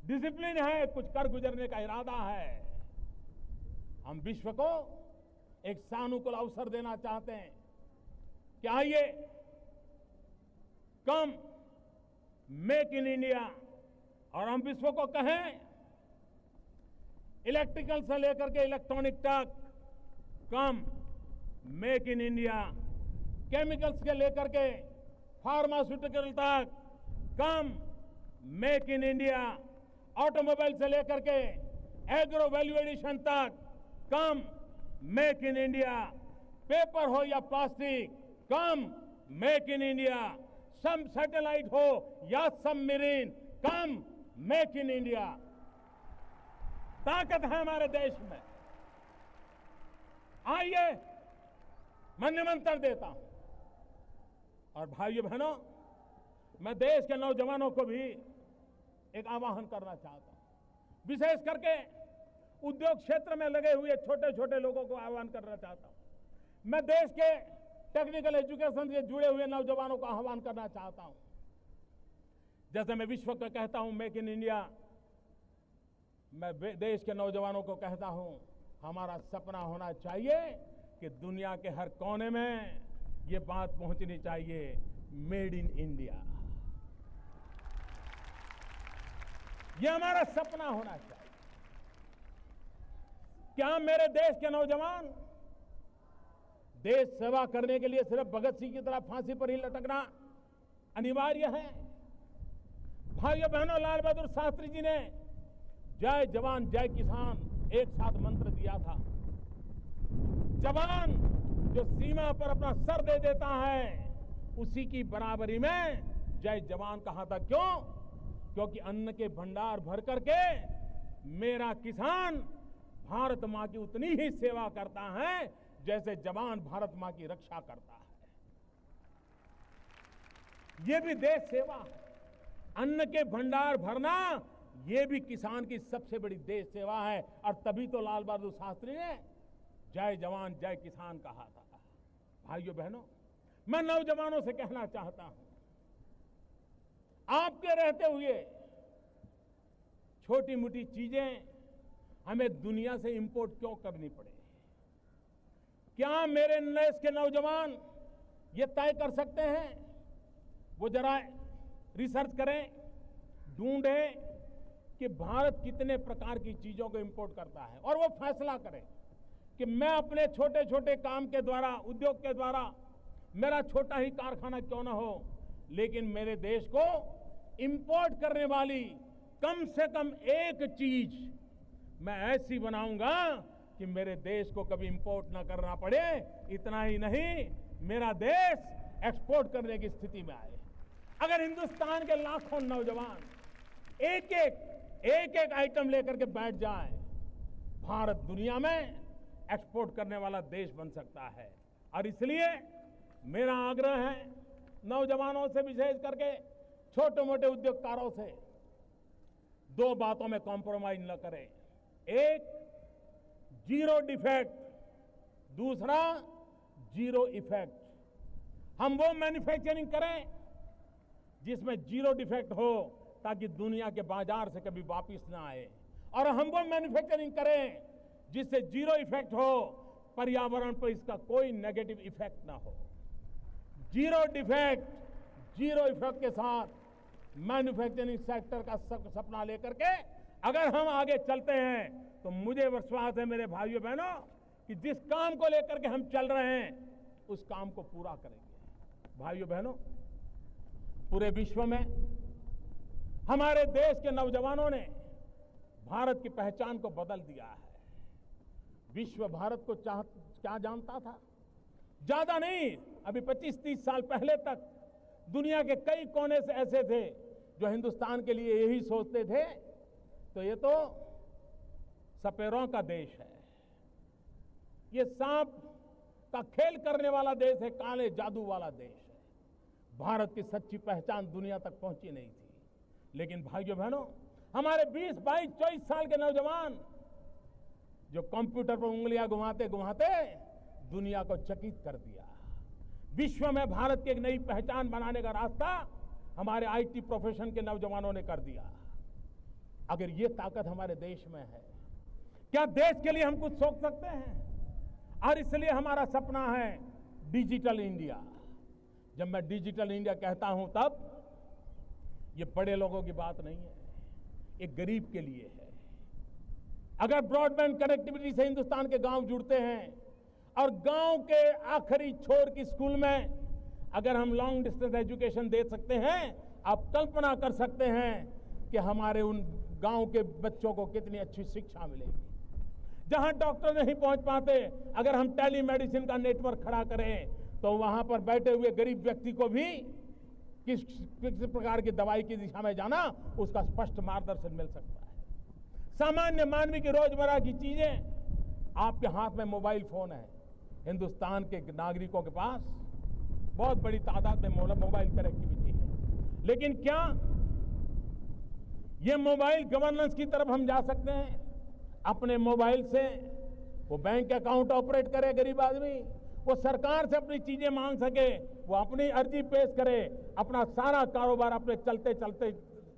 डिसिप्लिन है, कुछ कर गुजरने का इरादा है। हम विश्व को एक सानुकूल अवसर देना चाहते हैं कि आइए कम मेक इन इंडिया, और हम विश्व को कहें इलेक्ट्रिकल से लेकर के इलेक्ट्रॉनिक तक come make in India, chemicals के लेकर के फार्मास्यूटिकल तक come make in India, automobile से लेकर के एग्रो वैल्यू एडिशन तक come make in India, paper हो या plastic come make in India, some satellite हो या submarine come make in India. ताकत है हमारे देश में, आइए मैं निमंत्रण देता हूं। और भाइयों बहनों, मैं देश के नौजवानों को भी एक आह्वान करना चाहता हूं, विशेष करके उद्योग क्षेत्र में लगे हुए छोटे छोटे लोगों को आह्वान करना चाहता हूं। मैं देश के टेक्निकल एजुकेशन से जुड़े हुए नौजवानों को आह्वान करना चाहता हूं। जैसे मैं विश्व को कहता हूं मेक इन इंडिया, मैं देश के नौजवानों को कहता हूं, हमारा सपना होना चाहिए कि दुनिया के हर कोने में ये बात पहुंचनी चाहिए, मेड इन इंडिया। ये हमारा सपना होना चाहिए। क्या मेरे देश के नौजवान देश सेवा करने के लिए सिर्फ भगत सिंह की तरह फांसी पर ही लटकना अनिवार्य है? भाइयों बहनों, लाल बहादुर शास्त्री जी ने जय जवान जय किसान एक साथ मंत्र दिया था। जवान जो सीमा पर अपना सर दे देता है, उसी की बराबरी में जय जवान कहा था। क्यों? क्योंकि अन्न के भंडार भर करके मेरा किसान भारत मां की उतनी ही सेवा करता है जैसे जवान भारत मां की रक्षा करता है। ये भी देश सेवा है। अन्न के भंडार भरना ये भी किसान की सबसे बड़ी देश सेवा है। और तभी तो लाल बहादुर शास्त्री ने जय जवान जय किसान कहा था। भाइयों बहनों, मैं नौजवानों से कहना चाहता हूं, आपके रहते हुए छोटी मोटी चीजें हमें दुनिया से इंपोर्ट क्यों करनी पड़े? क्या मेरे देश के नौजवान ये तय कर सकते हैं वो जरा रिसर्च करें, ढूंढें कि भारत कितने प्रकार की चीजों को इंपोर्ट करता है और वो फैसला करें कि मैं अपने छोटे छोटे काम के द्वारा, उद्योग के द्वारा, मेरा छोटा ही कारखाना क्यों ना हो, लेकिन मेरे देश को इंपोर्ट करने वाली कम से कम एक चीज मैं ऐसी बनाऊंगा कि मेरे देश को कभी इंपोर्ट ना करना पड़े। इतना ही नहीं, मेरा देश एक्सपोर्ट करने की स्थिति में आए। अगर हिंदुस्तान के लाखों नौजवान एक एक आइटम लेकर के बैठ जाएं, भारत दुनिया में एक्सपोर्ट करने वाला देश बन सकता है। और इसलिए मेरा आग्रह है नौजवानों से, विशेष करके छोटे मोटे उद्योगकारों से, दो बातों में कॉम्प्रोमाइज न करें। एक, जीरो डिफेक्ट, दूसरा जीरो इफेक्ट। हम वो मैन्युफैक्चरिंग करें जिसमें जीरो डिफेक्ट हो, ताकि दुनिया के बाजार से कभी वापस ना आए, और हम वो मैन्युफैक्चरिंग करें जिससे जीरो इफेक्ट हो, पर्यावरण पर इसका कोई नेगेटिव इफेक्ट ना हो। जीरो डिफेक्ट, जीरो इफेक्ट के साथ मैन्युफैक्चरिंग सेक्टर का सपना लेकर के अगर हम आगे चलते हैं तो मुझे विश्वास है मेरे भाइयों बहनों कि जिस काम को लेकर के हम चल रहे हैं उस काम को पूरा करेंगे। भाइयों बहनों, पूरे विश्व में हमारे देश के नौजवानों ने भारत की पहचान को बदल दिया है। विश्व भारत को क्या जानता था? ज्यादा नहीं, अभी 25-30 साल पहले तक दुनिया के कई कोने से ऐसे थे जो हिंदुस्तान के लिए यही सोचते थे, तो ये तो सपेरों का देश है, ये सांप का खेल करने वाला देश है, काले जादू वाला देश है। भारत की सच्ची पहचान दुनिया तक पहुंची नहीं थी। लेकिन भाइयों बहनों, हमारे 20, 22, 24 साल के नौजवान जो कंप्यूटर पर उंगलियां घुमाते घुमाते दुनिया को चकित कर दिया। विश्व में भारत की एक नई पहचान बनाने का रास्ता हमारे आईटी प्रोफेशन के नौजवानों ने कर दिया। अगर ये ताकत हमारे देश में है, क्या देश के लिए हम कुछ सोच सकते हैं? और इसलिए हमारा सपना है डिजिटल इंडिया। जब मैं डिजिटल इंडिया कहता हूं तब ये बड़े लोगों की बात नहीं है, ये गरीब के लिए है। अगर ब्रॉडबैंड कनेक्टिविटी से हिंदुस्तान के गांव जुड़ते हैं और गांव के आखिरी छोर की स्कूल में अगर हम लॉन्ग डिस्टेंस एजुकेशन दे सकते हैं, आप कल्पना कर सकते हैं कि हमारे उन गांव के बच्चों को कितनी अच्छी शिक्षा मिलेगी। जहां डॉक्टर नहीं पहुंच पाते, अगर हम टेली मेडिसिन का नेटवर्क खड़ा करें तो वहां पर बैठे हुए गरीब व्यक्ति को भी किस प्रकार की दवाई की दिशा में जाना, उसका स्पष्ट मार्गदर्शन मिल सकता है। सामान्य मानवी की रोजमर्रा की चीजें आपके हाथ में मोबाइल फोन है। हिंदुस्तान के नागरिकों के पास बहुत बड़ी तादाद में मोबाइल कनेक्टिविटी है, लेकिन क्या ये मोबाइल गवर्नेंस की तरफ हम जा सकते हैं? अपने मोबाइल से वो बैंक अकाउंट ऑपरेट करे, गरीब आदमी वो सरकार से अपनी चीजें मांग सके, वो अपनी अर्जी पेश करे, अपना सारा कारोबार अपने चलते चलते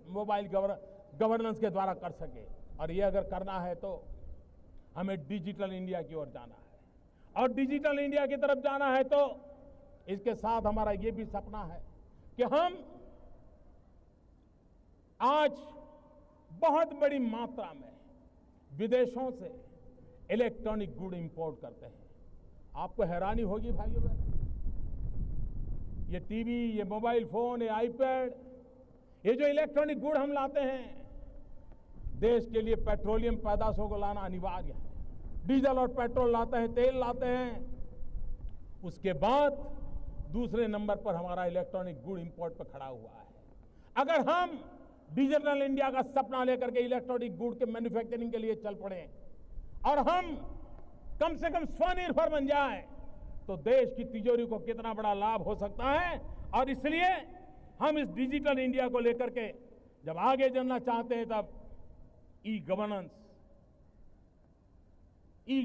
मोबाइल गवर्नेंस के द्वारा कर सके। और ये अगर करना है तो हमें डिजिटल इंडिया की ओर जाना है, और डिजिटल इंडिया की तरफ जाना है तो इसके साथ हमारा ये भी सपना है कि हम आज बहुत बड़ी मात्रा में विदेशों से इलेक्ट्रॉनिक गुड इंपोर्ट करते हैं। आपको हैरानी होगी भाइयों बहनों, ये टीवी, ये मोबाइल फोन, ये आईपैड, ये जो इलेक्ट्रॉनिक गुड हम लाते हैं, देश के लिए पेट्रोलियम पैदाशों को लाना अनिवार्य है। डीजल और पेट्रोल लाते हैं, तेल लाते हैं, उसके बाद दूसरे नंबर पर हमारा इलेक्ट्रॉनिक गुड इंपोर्ट पर खड़ा हुआ है। अगर हम डिजिटल इंडिया का सपना लेकर के इलेक्ट्रॉनिक गुड के मैन्युफैक्चरिंग के लिए चल पड़े और हम कम से कम स्वनिर्भर बन जाए तो देश की तिजोरी को कितना बड़ा लाभ हो सकता है। और इसलिए हम इस डिजिटल इंडिया को लेकर के जब आगे चलना चाहते हैं तब e governance, easy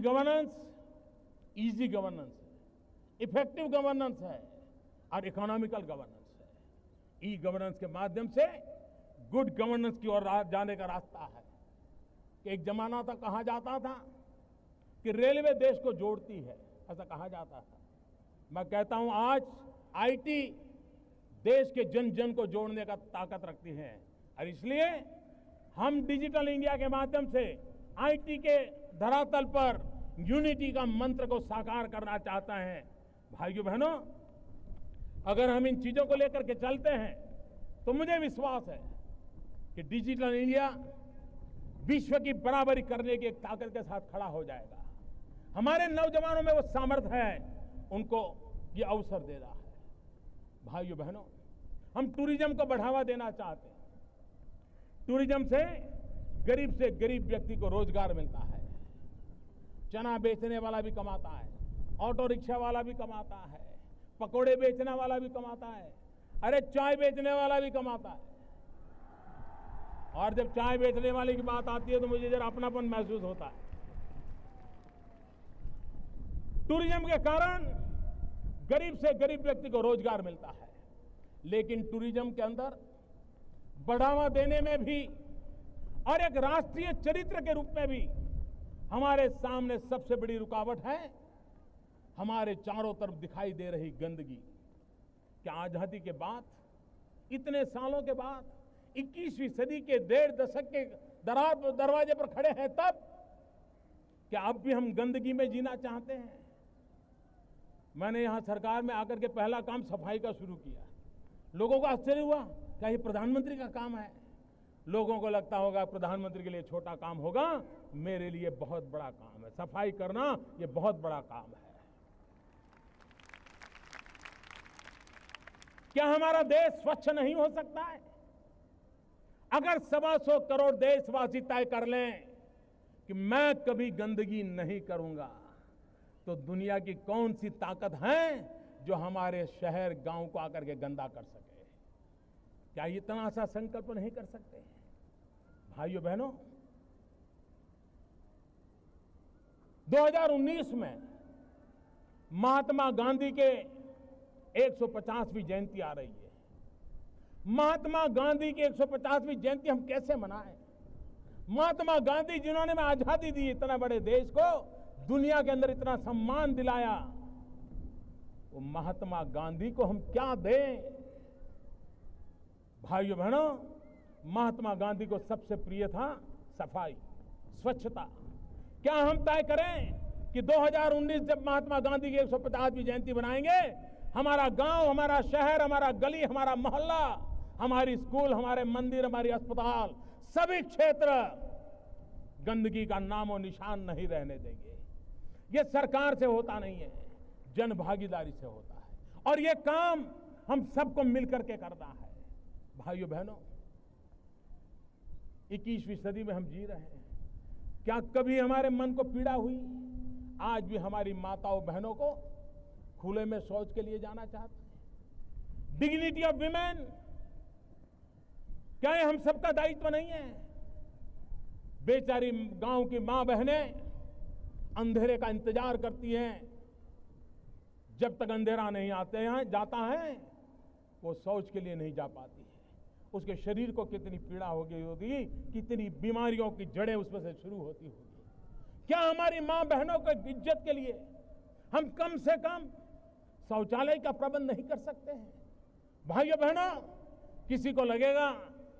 governance, effective governance है और इकोनॉमिकल गवर्नेंस है। ई गवर्नेंस के माध्यम से गुड गवर्नेंस की ओर जाने का रास्ता है। कि एक जमाना तक कहा जाता था कि रेलवे देश को जोड़ती है, ऐसा कहा जाता था। मैं कहता हूं आज आईटी देश के जन जन को जोड़ने का ताकत रखती हैं। और इसलिए हम डिजिटल इंडिया के माध्यम से आईटी के धरातल पर यूनिटी का मंत्र को साकार करना चाहते हैं। भाइयों बहनों, अगर हम इन चीजों को लेकर के चलते हैं तो मुझे विश्वास है कि डिजिटल इंडिया विश्व की बराबरी करने की एक ताकत के साथ खड़ा हो जाएगा। हमारे नौजवानों में वो सामर्थ्य है, उनको ये अवसर दे रहा है। भाइयों बहनों, हम टूरिज्म को बढ़ावा देना चाहते हैं। टूरिज्म से गरीब व्यक्ति को रोजगार मिलता है। चना बेचने वाला भी कमाता है, ऑटो रिक्शा वाला भी कमाता है, पकोड़े बेचने वाला भी कमाता है, अरे चाय बेचने वाला भी कमाता है। और जब चाय बेचने वाले की बात आती है तो मुझे जरा अपनापन महसूस होता है। टूरिज्म के कारण गरीब से गरीब व्यक्ति को रोजगार मिलता है। लेकिन टूरिज्म के अंदर बढ़ावा देने में भी और एक राष्ट्रीय चरित्र के रूप में भी हमारे सामने सबसे बड़ी रुकावट है हमारे चारों तरफ दिखाई दे रही गंदगी। क्या आजादी के बाद, इतने सालों के बाद, 21वीं सदी के 1.5 दशक के दरवाजे पर खड़े हैं, तब क्या अब भी हम गंदगी में जीना चाहते हैं? मैंने यहां सरकार में आकर के पहला काम सफाई का शुरू किया। लोगों को आश्चर्य हुआ, क्या ये प्रधानमंत्री का काम है? लोगों को लगता होगा प्रधानमंत्री के लिए छोटा काम होगा, मेरे लिए बहुत बड़ा काम है। सफाई करना ये बहुत बड़ा काम है। क्या हमारा देश स्वच्छ नहीं हो सकता है? अगर 125 करोड़ देशवासी तय कर लें कि मैं कभी गंदगी नहीं करूंगा, तो दुनिया की कौन सी ताकत है जो हमारे शहर गांव को आकर के गंदा कर सके? क्या इतना सा संकल्प नहीं कर सकते? भाइयों बहनों, 2019 में महात्मा गांधी के 150वीं जयंती आ रही है। महात्मा गांधी की 150वीं जयंती हम कैसे मनाएं? महात्मा गांधी जिन्होंने हमें आजादी दी, इतना बड़े देश को दुनिया के अंदर इतना सम्मान दिलाया, वो महात्मा गांधी को हम क्या दें? भाइयों बहनों, महात्मा गांधी को सबसे प्रिय था सफाई, स्वच्छता। क्या हम तय करें कि 2019 जब महात्मा गांधी की 150वीं जयंती बनाएंगे, हमारा गांव, हमारा शहर, हमारा गली, हमारा मोहल्ला, हमारी स्कूल, हमारे मंदिर, हमारी अस्पताल, सभी क्षेत्र गंदगी का नामो निशान नहीं रहने देंगे? ये सरकार से होता नहीं है, जन भागीदारी से होता है, और ये काम हम सबको मिलकर के करना है। भाइयों बहनों, 21वीं सदी में हम जी रहे हैं। क्या कभी हमारे मन को पीड़ा हुई? आज भी हमारी माताओं बहनों को खुले में शौच के लिए जाना चाहते हैं? डिग्निटी ऑफ विमेन, क्या ये हम सबका दायित्व नहीं है? बेचारी गांव की मां बहनें अंधेरे का इंतजार करती हैं। जब तक अंधेरा नहीं जाता है, वो शौच के लिए नहीं जा पाती है। उसके शरीर को कितनी पीड़ा हो गई होगी, कितनी बीमारियों की जड़ें उसमें से शुरू होती होगी। क्या हमारी मां बहनों की इज्जत के लिए हम कम से कम शौचालय का प्रबंध नहीं कर सकते हैं? भाइयों बहनों, किसी को लगेगा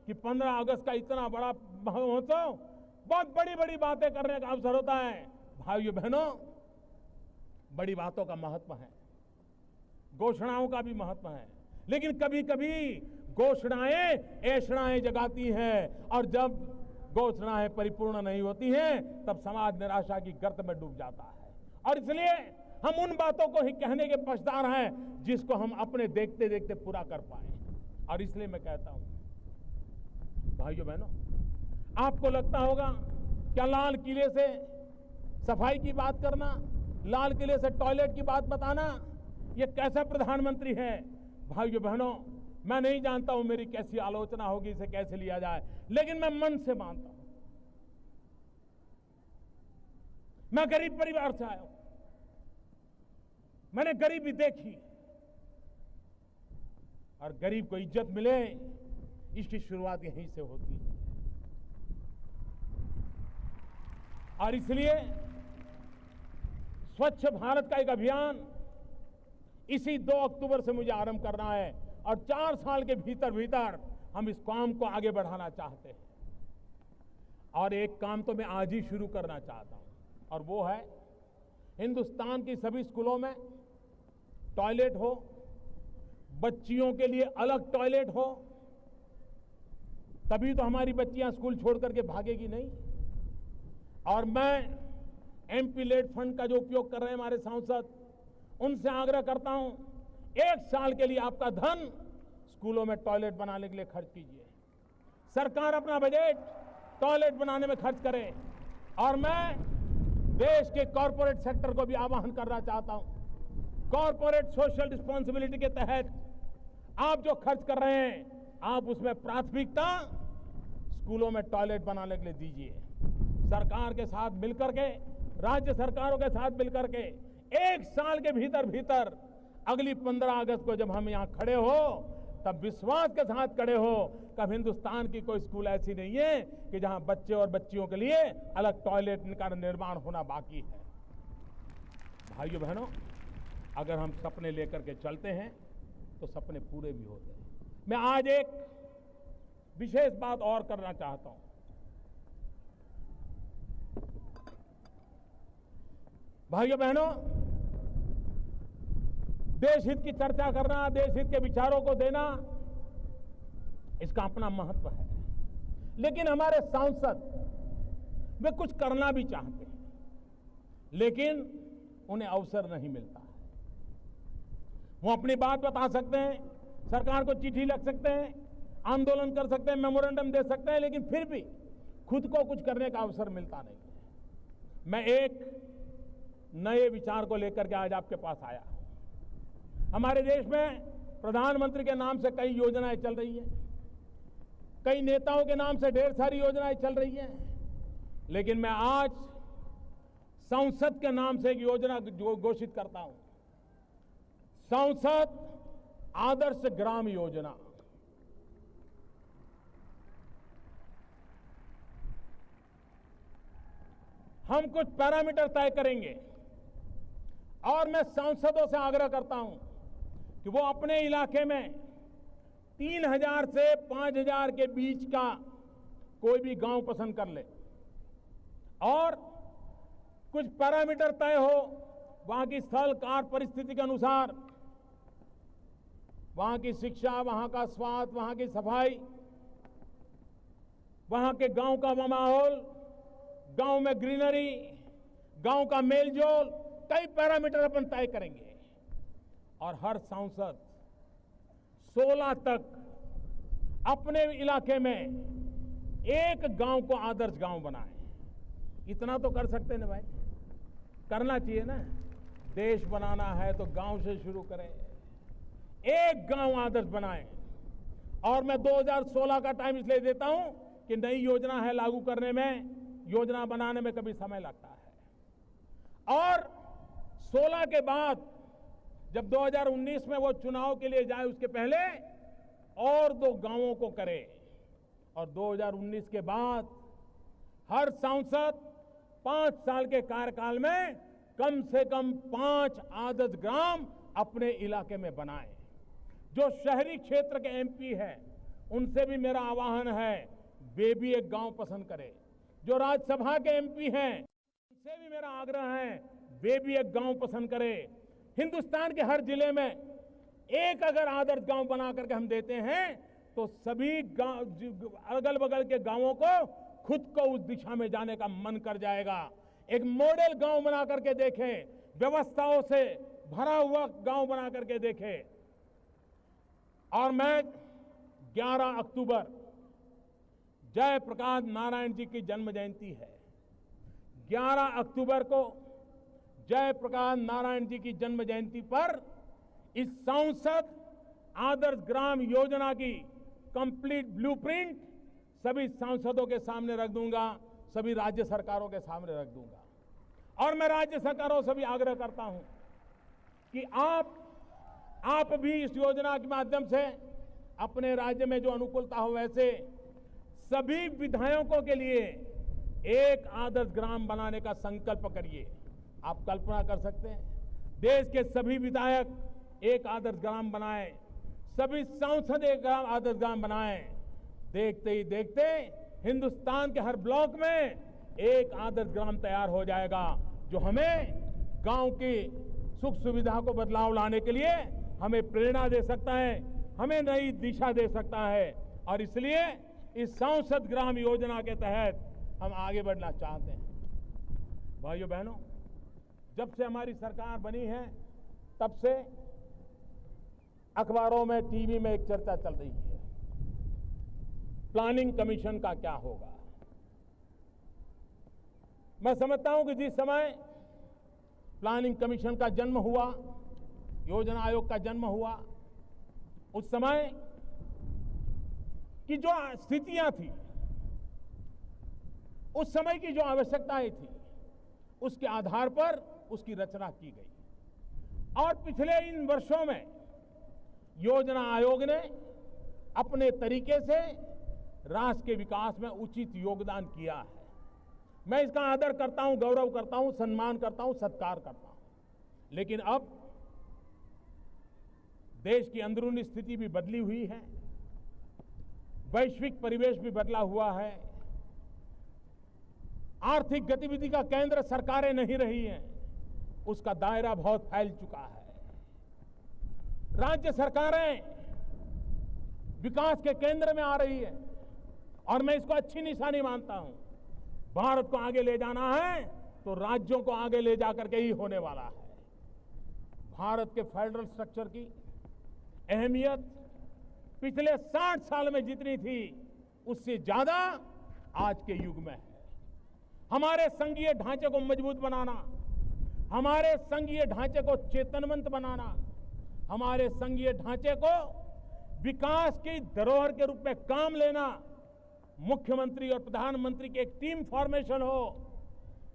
कि 15 अगस्त का इतना बड़ा महोत्सव बहुत बड़ी बड़ी बातें करने का अवसर होता है। भाइयों बहनों, बड़ी बातों का महत्व है, घोषणाओं का भी महत्व है, लेकिन कभी कभी घोषणाएं ऐषणाएं जगाती हैं, और जब घोषणाएं परिपूर्ण नहीं होती हैं, तब समाज निराशा की गर्त में डूब जाता है। और इसलिए हम उन बातों को ही कहने के पक्षधर हैं जिसको हम अपने देखते देखते पूरा कर पाए। और इसलिए मैं कहता हूं, भाइयों बहनों, आपको लगता होगा क्या लाल किले से सफाई की बात करना, लाल किले से टॉयलेट की बात बताना, ये कैसा प्रधानमंत्री है? भाइयों बहनों, मैं नहीं जानता हूं मेरी कैसी आलोचना होगी, इसे कैसे लिया जाए, लेकिन मैं मन से मानता हूं। मैं गरीब परिवार से आया हूं, मैंने गरीबी देखी, और गरीब को इज्जत मिले, इसकी शुरुआत यहीं से होती है। और इसलिए स्वच्छ भारत का एक अभियान इसी 2 अक्टूबर से मुझे आरंभ करना है, और 4 साल के भीतर भीतर हम इस काम को आगे बढ़ाना चाहते हैं। और एक काम तो मैं आज ही शुरू करना चाहता हूं, और वो है हिंदुस्तान की सभी स्कूलों में टॉयलेट हो, बच्चियों के लिए अलग टॉयलेट हो, तभी तो हमारी बच्चियां स्कूल छोड़ करके भागेगी नहीं। और मैं एमपी लेड फंड का जो उपयोग कर रहे हैं हमारे सांसद, उनसे आग्रह करता हूं, 1 साल के लिए आपका धन स्कूलों में टॉयलेट बनाने के लिए खर्च कीजिए। सरकार अपना बजट टॉयलेट बनाने में खर्च करे। और मैं देश के कॉरपोरेट सेक्टर को भी आह्वान करना चाहता हूं, कॉरपोरेट सोशल रिस्पॉन्सिबिलिटी के तहत आप जो खर्च कर रहे हैं, आप उसमें प्राथमिकता स्कूलों में टॉयलेट बनाने के लिए दीजिए। सरकार के साथ मिलकर के, राज्य सरकारों के साथ मिलकर के 1 साल के भीतर भीतर अगली 15 अगस्त को जब हम यहां खड़े हो, तब विश्वास के साथ खड़े हो, कब हिंदुस्तान की कोई स्कूल ऐसी नहीं है कि जहां बच्चे और बच्चियों के लिए अलग टॉयलेट का निर्माण होना बाकी है। भाइयों बहनों, अगर हम सपने लेकर के चलते हैं तो सपने पूरे भी होते हैं। मैं आज एक विशेष बात और करना चाहता हूं। भाइयों बहनों, देश हित की चर्चा करना, देश हित के विचारों को देना, इसका अपना महत्व है। लेकिन हमारे सांसद वे कुछ करना भी चाहते हैं, लेकिन उन्हें अवसर नहीं मिलता है। वो अपनी बात बता सकते हैं, सरकार को चिट्ठी लिख सकते हैं, आंदोलन कर सकते हैं, मेमोरेंडम दे सकते हैं, लेकिन फिर भी खुद को कुछ करने का अवसर मिलता नहीं है। मैं एक नए विचार को लेकर के आज आपके पास आया। हमारे देश में प्रधानमंत्री के नाम से कई योजनाएं चल रही हैं, कई नेताओं के नाम से ढेर सारी योजनाएं चल रही हैं, लेकिन मैं आज संसद के नाम से एक योजना घोषित करता हूं, संसद आदर्श ग्राम योजना। हम कुछ पैरामीटर तय करेंगे और मैं सांसदों से आग्रह करता हूं कि वो अपने इलाके में 3000 से 5000 के बीच का कोई भी गांव पसंद कर ले और कुछ पैरामीटर तय हो, वहां की स्थल काल परिस्थिति के अनुसार, वहां की शिक्षा, वहां का स्वास्थ्य, वहां की सफाई, वहां के गांव का माहौल, गांव में ग्रीनरी, गांव का मेलजोल, कई पैरामीटर अपन तय करेंगे। और हर सांसद 16 तक अपने इलाके में एक गांव को आदर्श गांव बनाए। इतना तो कर सकते हैं ना भाई, करना चाहिए ना। देश बनाना है तो गांव से शुरू करें, एक गांव आदर्श बनाएं। और मैं 2016 का टाइम इसलिए देता हूं कि नई योजना है, लागू करने में, योजना बनाने में कभी समय लगता है। और 16 के बाद जब 2019 में वो चुनाव के लिए जाए, उसके पहले और 2 गांवों को करे। और 2019 के बाद हर सांसद 5 साल के कार्यकाल में कम से कम 5 आदर्श ग्राम अपने इलाके में बनाए। जो शहरी क्षेत्र के एमपी हैं, उनसे भी मेरा आह्वान है, वे भी एक गांव पसंद करें। जो राज्यसभा के एमपी हैं, उनसे भी मेरा आग्रह है, वे भी एक गांव पसंद करें। हिंदुस्तान के हर जिले में एक अगर आदर्श गांव बना करके हम देते हैं तो सभी अगल बगल के गांवों को खुद को उस दिशा में जाने का मन कर जाएगा। एक मॉडल गांव बना करके देखें, व्यवस्थाओं से भरा हुआ गांव बना करके देखें। और मैं 11 अक्टूबर जयप्रकाश नारायण जी की जन्म जयंती है। 11 अक्टूबर को जयप्रकाश नारायण जी की जन्म जयंती पर इस सांसद आदर्श ग्राम योजना की कंप्लीट ब्लूप्रिंट सभी सांसदों के सामने रख दूंगा, सभी राज्य सरकारों के सामने रख दूंगा। और मैं राज्य सरकारों से भी आग्रह करता हूं कि आप भी इस योजना के माध्यम से अपने राज्य में जो अनुकूलता हो, वैसे सभी विधायकों के लिए एक आदर्श ग्राम बनाने का संकल्प करिए। आप कल्पना कर सकते हैं, देश के सभी विधायक एक आदर्श ग्राम बनाए, सभी सांसद एक आदर्श ग्राम बनाएं। देखते ही देखते हिंदुस्तान के हर ब्लॉक में एक आदर्श ग्राम तैयार हो जाएगा, जो हमें गांव की सुख सुविधा को बदलाव लाने के लिए हमें प्रेरणा दे सकता है, हमें नई दिशा दे सकता है। और इसलिए इस सांसद ग्राम योजना के तहत हम आगे बढ़ना चाहते हैं। भाइयों बहनों, जब से हमारी सरकार बनी है तब से अखबारों में, टीवी में एक चर्चा चल रही है, प्लानिंग कमीशन का क्या होगा। मैं समझता हूं कि जिस समय प्लानिंग कमीशन का जन्म हुआ, योजना आयोग का जन्म हुआ, उस समय की जो स्थितियां थी, उस समय की जो आवश्यकताएं थी, उसके आधार पर उसकी रचना की गई। और पिछले इन वर्षों में योजना आयोग ने अपने तरीके से राष्ट्र के विकास में उचित योगदान किया है। मैं इसका आदर करता हूं, गौरव करता हूं, सम्मान करता हूं, सत्कार करता हूं। लेकिन अब देश की अंदरूनी स्थिति भी बदली हुई है, वैश्विक परिवेश भी बदला हुआ है, आर्थिक गतिविधि का केंद्र सरकारें नहीं रही हैं, उसका दायरा बहुत फैल चुका है। राज्य सरकारें विकास के केंद्र में आ रही है और मैं इसको अच्छी निशानी मानता हूं। भारत को आगे ले जाना है तो राज्यों को आगे ले जाकर के ही होने वाला है। भारत के फेडरल स्ट्रक्चर की अहमियत पिछले 60 साल में जितनी थी, उससे ज्यादा आज के युग में है। हमारे संघीय ढांचे को मजबूत बनाना, हमारे संघीय ढांचे को चेतनवंत बनाना, हमारे संघीय ढांचे को विकास की धरोहर के रूप में काम लेना, मुख्यमंत्री और प्रधानमंत्री की एक टीम फॉर्मेशन हो,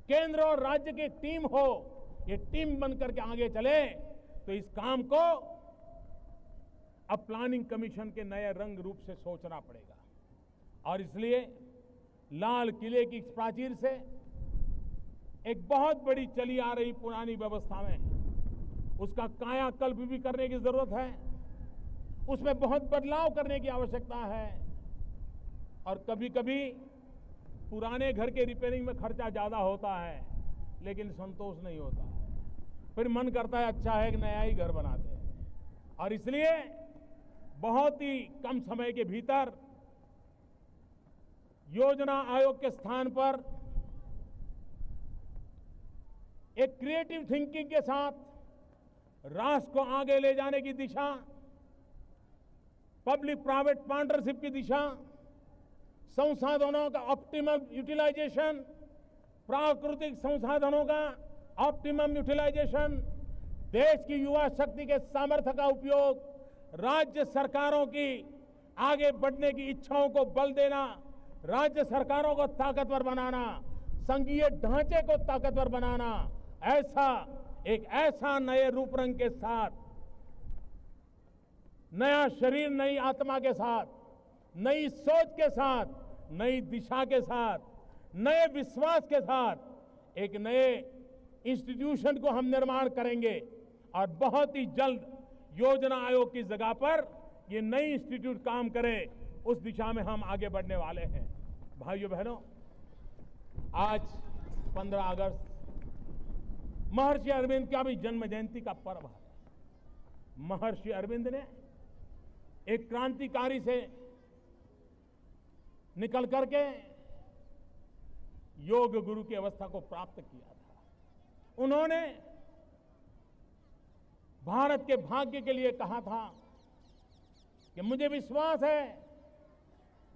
केंद्र और राज्य की एक टीम हो, ये टीम बनकर के आगे चले, तो इस काम को अब प्लानिंग कमीशन के नए रंग रूप से सोचना पड़ेगा। और इसलिए लाल किले की प्राचीर से एक बहुत बड़ी चली आ रही पुरानी व्यवस्था में उसका कायाकल्प भी करने की जरूरत है, उसमें बहुत बदलाव करने की आवश्यकता है। और कभी कभी पुराने घर के रिपेयरिंग में खर्चा ज्यादा होता है, लेकिन संतोष नहीं होता है, फिर मन करता है अच्छा है कि नया ही घर बनाते हैं। और इसलिए बहुत ही कम समय के भीतर योजना आयोग के स्थान पर एक क्रिएटिव थिंकिंग के साथ राष्ट्र को आगे ले जाने की दिशा, पब्लिक प्राइवेट पार्टनरशिप की दिशा, संसाधनों का ऑप्टिमम यूटिलाइजेशन, प्राकृतिक संसाधनों का ऑप्टिमम यूटिलाइजेशन, देश की युवा शक्ति के सामर्थ्य का उपयोग, राज्य सरकारों की आगे बढ़ने की इच्छाओं को बल देना, राज्य सरकारों को ताकतवर बनाना, संघीय ढांचे को ताकतवर बनाना, ऐसा नए रूप रंग के साथ, नया शरीर, नई आत्मा के साथ, नई सोच के साथ, नई दिशा के साथ, नए विश्वास के साथ एक नए इंस्टीट्यूशन को हम निर्माण करेंगे। और बहुत ही जल्द योजना आयोग की जगह पर ये नई इंस्टीट्यूट काम करे, उस दिशा में हम आगे बढ़ने वाले हैं। भाइयों बहनों, आज 15 अगस्त महर्षि अरविंद का भी जन्म जयंती का पर्व है। महर्षि अरविंद ने एक क्रांतिकारी से निकल करके योग गुरु की अवस्था को प्राप्त किया था। उन्होंने भारत के भाग्य के लिए कहा था कि मुझे विश्वास है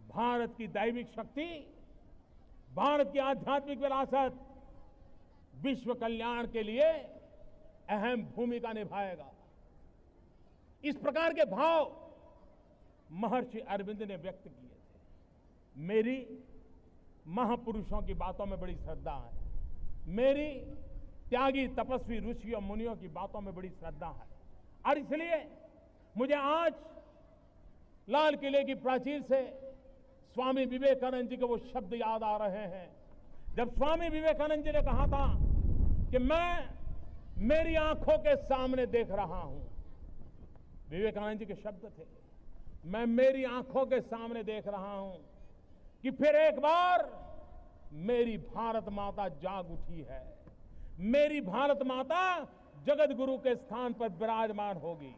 भारत की दैविक शक्ति, भारत की आध्यात्मिक विरासत विश्व कल्याण के लिए अहम भूमिका निभाएगा। इस प्रकार के भाव महर्षि अरविंद ने व्यक्त किए थे। मेरी महापुरुषों की बातों में बड़ी श्रद्धा है, मेरी त्यागी तपस्वी ऋषि और मुनियों की बातों में बड़ी श्रद्धा है। और इसलिए मुझे आज लाल किले की प्राचीर से स्वामी विवेकानंद जी के वो शब्द याद आ रहे हैं, जब स्वामी विवेकानंद जी ने कहा था कि मैं मेरी आंखों के सामने देख रहा हूं विवेकानंद जी के शब्द थे। मैं मेरी आंखों के सामने देख रहा हूं कि फिर एक बार मेरी भारत माता जाग उठी है। मेरी भारत माता जगत गुरु के स्थान पर विराजमान होगी।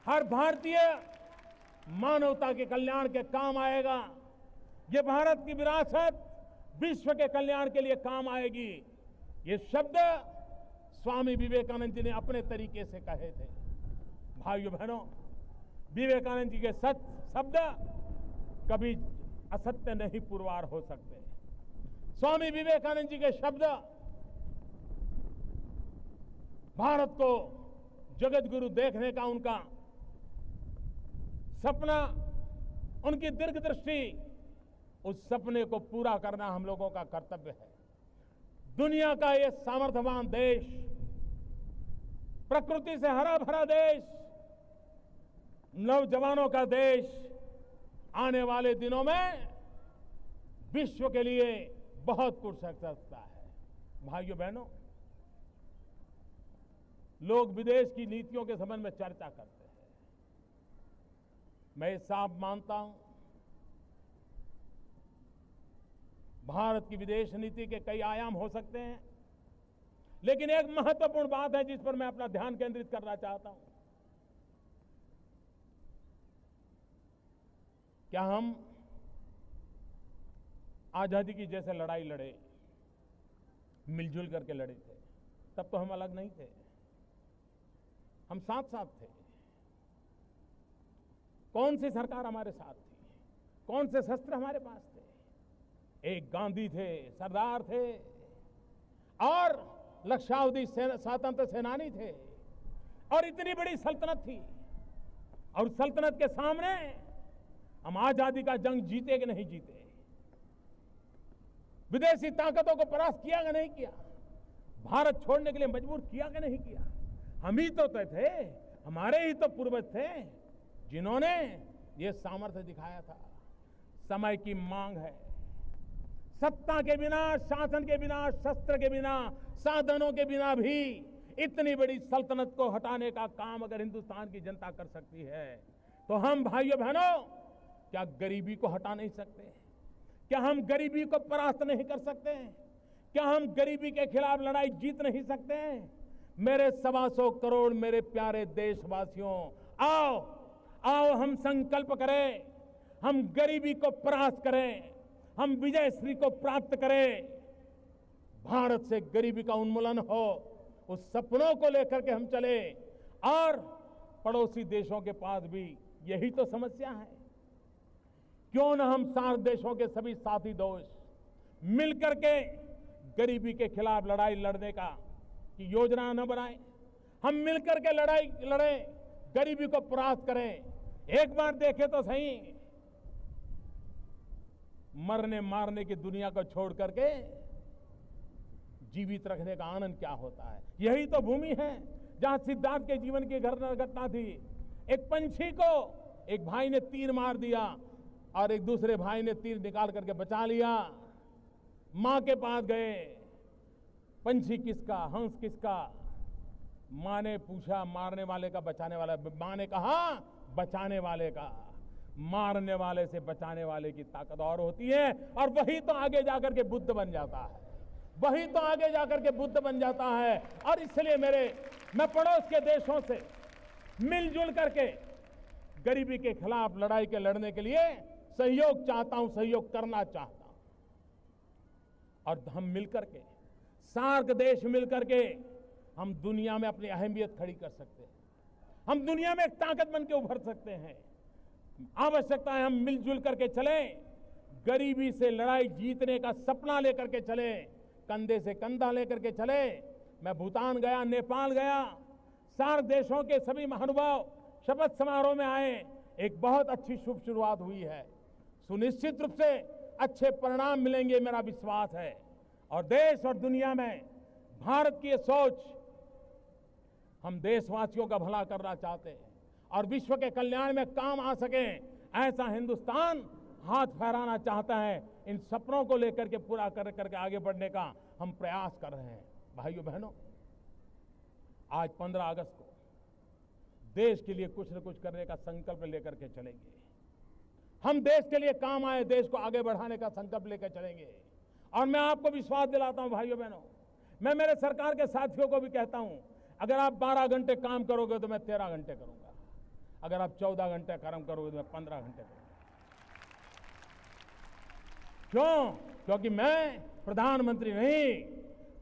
हर भारतीय मानवता के कल्याण के काम आएगा। ये भारत की विरासत विश्व के कल्याण के लिए काम आएगी। ये शब्द स्वामी विवेकानंद जी ने अपने तरीके से कहे थे। भाइयों बहनों, विवेकानंद जी के शब्द कभी असत्य नहीं पुरवार हो सकते। स्वामी विवेकानंद जी के शब्द भारत को जगत गुरु देखने का उनका सपना, उनकी दीर्घदृष्टि, उस सपने को पूरा करना हम लोगों का कर्तव्य है। दुनिया का ये सामर्थ्यवान देश, प्रकृति से हरा भरा देश, नौजवानों का देश आने वाले दिनों में विश्व के लिए बहुत कुछ कर सकता है। भाइयों बहनों, लोग विदेश की नीतियों के संबंध में चर्चा करते हैं। मैं साफ मानता हूं, भारत की विदेश नीति के कई आयाम हो सकते हैं, लेकिन एक महत्वपूर्ण बात है जिस पर मैं अपना ध्यान केंद्रित करना चाहता हूं। क्या हम आजादी की जैसे लड़ाई लड़े, मिलजुल करके लड़े थे? तब तो हम अलग नहीं थे, हम साथ साथ थे। कौन सी सरकार हमारे साथ थी? कौन से शस्त्र हमारे पास थे? एक गांधी थे, सरदार थे और लक्षावधि स्वतंत्र सेनानी थे, और इतनी बड़ी सल्तनत थी। और सल्तनत के सामने हम आजादी का जंग जीते कि नहीं जीते, विदेशी ताकतों को परास्त किया कि नहीं किया, भारत छोड़ने के लिए मजबूर किया कि नहीं किया? हम ही तो थे, हमारे ही तो पूर्वज थे जिन्होंने ये सामर्थ्य दिखाया था। समय की मांग है। सत्ता के बिना, शासन के बिना, शस्त्र के बिना, साधनों के बिना भी इतनी बड़ी सल्तनत को हटाने का काम अगर हिंदुस्तान की जनता कर सकती है, तो हम भाइयों बहनों क्या गरीबी को हटा नहीं सकते? क्या हम गरीबी को परास्त नहीं कर सकते? क्या हम गरीबी के खिलाफ लड़ाई जीत नहीं सकते? मेरे 125 करोड़ मेरे प्यारे देशवासियों, आओ आओ हम संकल्प करें, हम गरीबी को परास्त करें, हम विजय श्री को प्राप्त करें, भारत से गरीबी का उन्मूलन हो, उस सपनों को लेकर के हम चले। और पड़ोसी देशों के पास भी यही तो समस्या है। क्यों न हम सार्क देशों के सभी साथी दोस्त मिलकर के गरीबी के खिलाफ लड़ाई लड़ने का की योजना न बनाएं? हम मिलकर के लड़ाई लड़ें, गरीबी को परास्त करें। एक बार देखें तो सही, मरने मारने की दुनिया को छोड़ करके जीवित रखने का आनंद क्या होता है। यही तो भूमि है जहां सिद्धार्थ के जीवन की घटना थी। एक पंछी को एक भाई ने तीर मार दिया और एक दूसरे भाई ने तीर निकाल करके बचा लिया। मां के पास गए, पंछी किसका, हंस किसका? मां ने पूछा, मारने वाले का, बचाने वाला? मां ने कहा बचाने वाले का। मारने वाले से बचाने वाले की ताकत और होती है, और वही तो आगे जाकर के बुद्ध बन जाता है, वही तो आगे जाकर के बुद्ध बन जाता है। और इसलिए मैं पड़ोस के देशों से मिलजुल करके गरीबी के खिलाफ लड़ाई के लड़ने के लिए सहयोग चाहता हूं, सहयोग करना चाहता हूं। और हम मिलकर के, सार्क देश मिलकर के हम दुनिया में अपनी अहमियत खड़ी कर सकते हैं। हम दुनिया में एक ताकत बन के उभर सकते हैं। आवश्यकता है हम मिलजुल करके चले, गरीबी से लड़ाई जीतने का सपना लेकर के चले, कंधे से कंधा लेकर के चले। मैं भूटान गया, नेपाल गया, सार्क देशों के सभी महानुभाव शपथ समारोह में आए। एक बहुत अच्छी शुभ शुरुआत हुई है। सुनिश्चित रूप से अच्छे परिणाम मिलेंगे, मेरा विश्वास है। और देश और दुनिया में भारत की ये सोच, हम देशवासियों का भला करना चाहते हैं और विश्व के कल्याण में काम आ सके, ऐसा हिंदुस्तान हाथ फहराना चाहता है। इन सपनों को लेकर के पूरा करके आगे बढ़ने का हम प्रयास कर रहे हैं। भाइयों बहनों, आज 15 अगस्त को देश के लिए कुछ न कुछ करने का संकल्प लेकर के चलेंगे। हम देश के लिए काम आए, देश को आगे बढ़ाने का संकल्प लेकर चलेंगे। और मैं आपको विश्वास दिलाता हूं भाइयों बहनों, मैं मेरे सरकार के साथियों को भी कहता हूं, अगर आप 12 घंटे काम करोगे तो मैं 13 घंटे करूंगा, अगर आप 14 घंटे काम करोगे तो मैं 15 घंटे करूंगा। क्यों? क्योंकि मैं प्रधानमंत्री नहीं,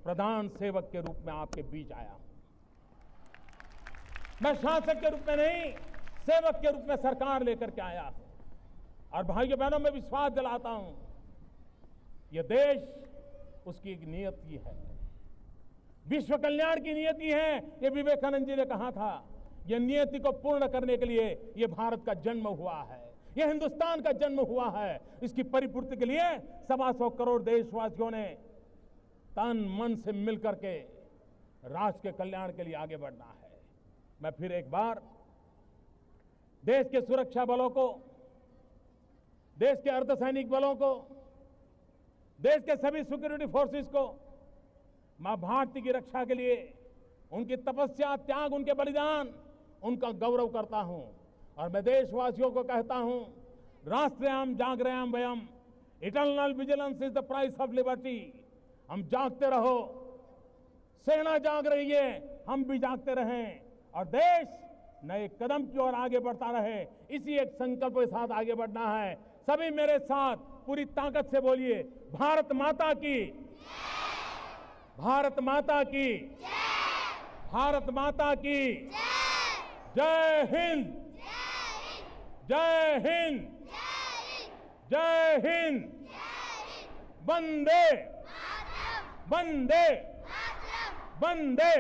प्रधान सेवक के रूप में आपके बीच आया हूं। मैं शासक के रूप में नहीं, सेवक के रूप में सरकार लेकर के आया हूं। और भाइयों बहनों, मैं विश्वास दिलाता हूं, यह देश उसकी एक नियति है, विश्व कल्याण की नियति है। ये विवेकानंद जी ने कहा था, यह नियति को पूर्ण करने के लिए ये भारत का जन्म हुआ है, यह हिंदुस्तान का जन्म हुआ है। इसकी परिपूर्ति के लिए 125 करोड़ देशवासियों ने तन मन से मिलकर के राष्ट्र के कल्याण के लिए आगे बढ़ना है। मैं फिर एक बार देश के सुरक्षा बलों को, देश के अर्धसैनिक बलों को, देश के सभी सिक्योरिटी फोर्सेस को मां भारती की रक्षा के लिए उनकी तपस्या, त्याग, उनके बलिदान, उनका गौरव करता हूं। और मैं देशवासियों को कहता हूं, राष्ट्रयाम जागरयाम वयम, eternal vigilance is the price of liberty. हम जागते रहो, सेना जाग रही है, हम भी जागते रहें और देश नए कदम की ओर आगे बढ़ता रहे। इसी एक संकल्प के साथ आगे बढ़ना है। सभी मेरे साथ पूरी ताकत से बोलिए, भारत माता की, भारत माता की, भारत माता की जय हिंद, जय हिंद, जय हिंद, वंदे वंदे वंदे।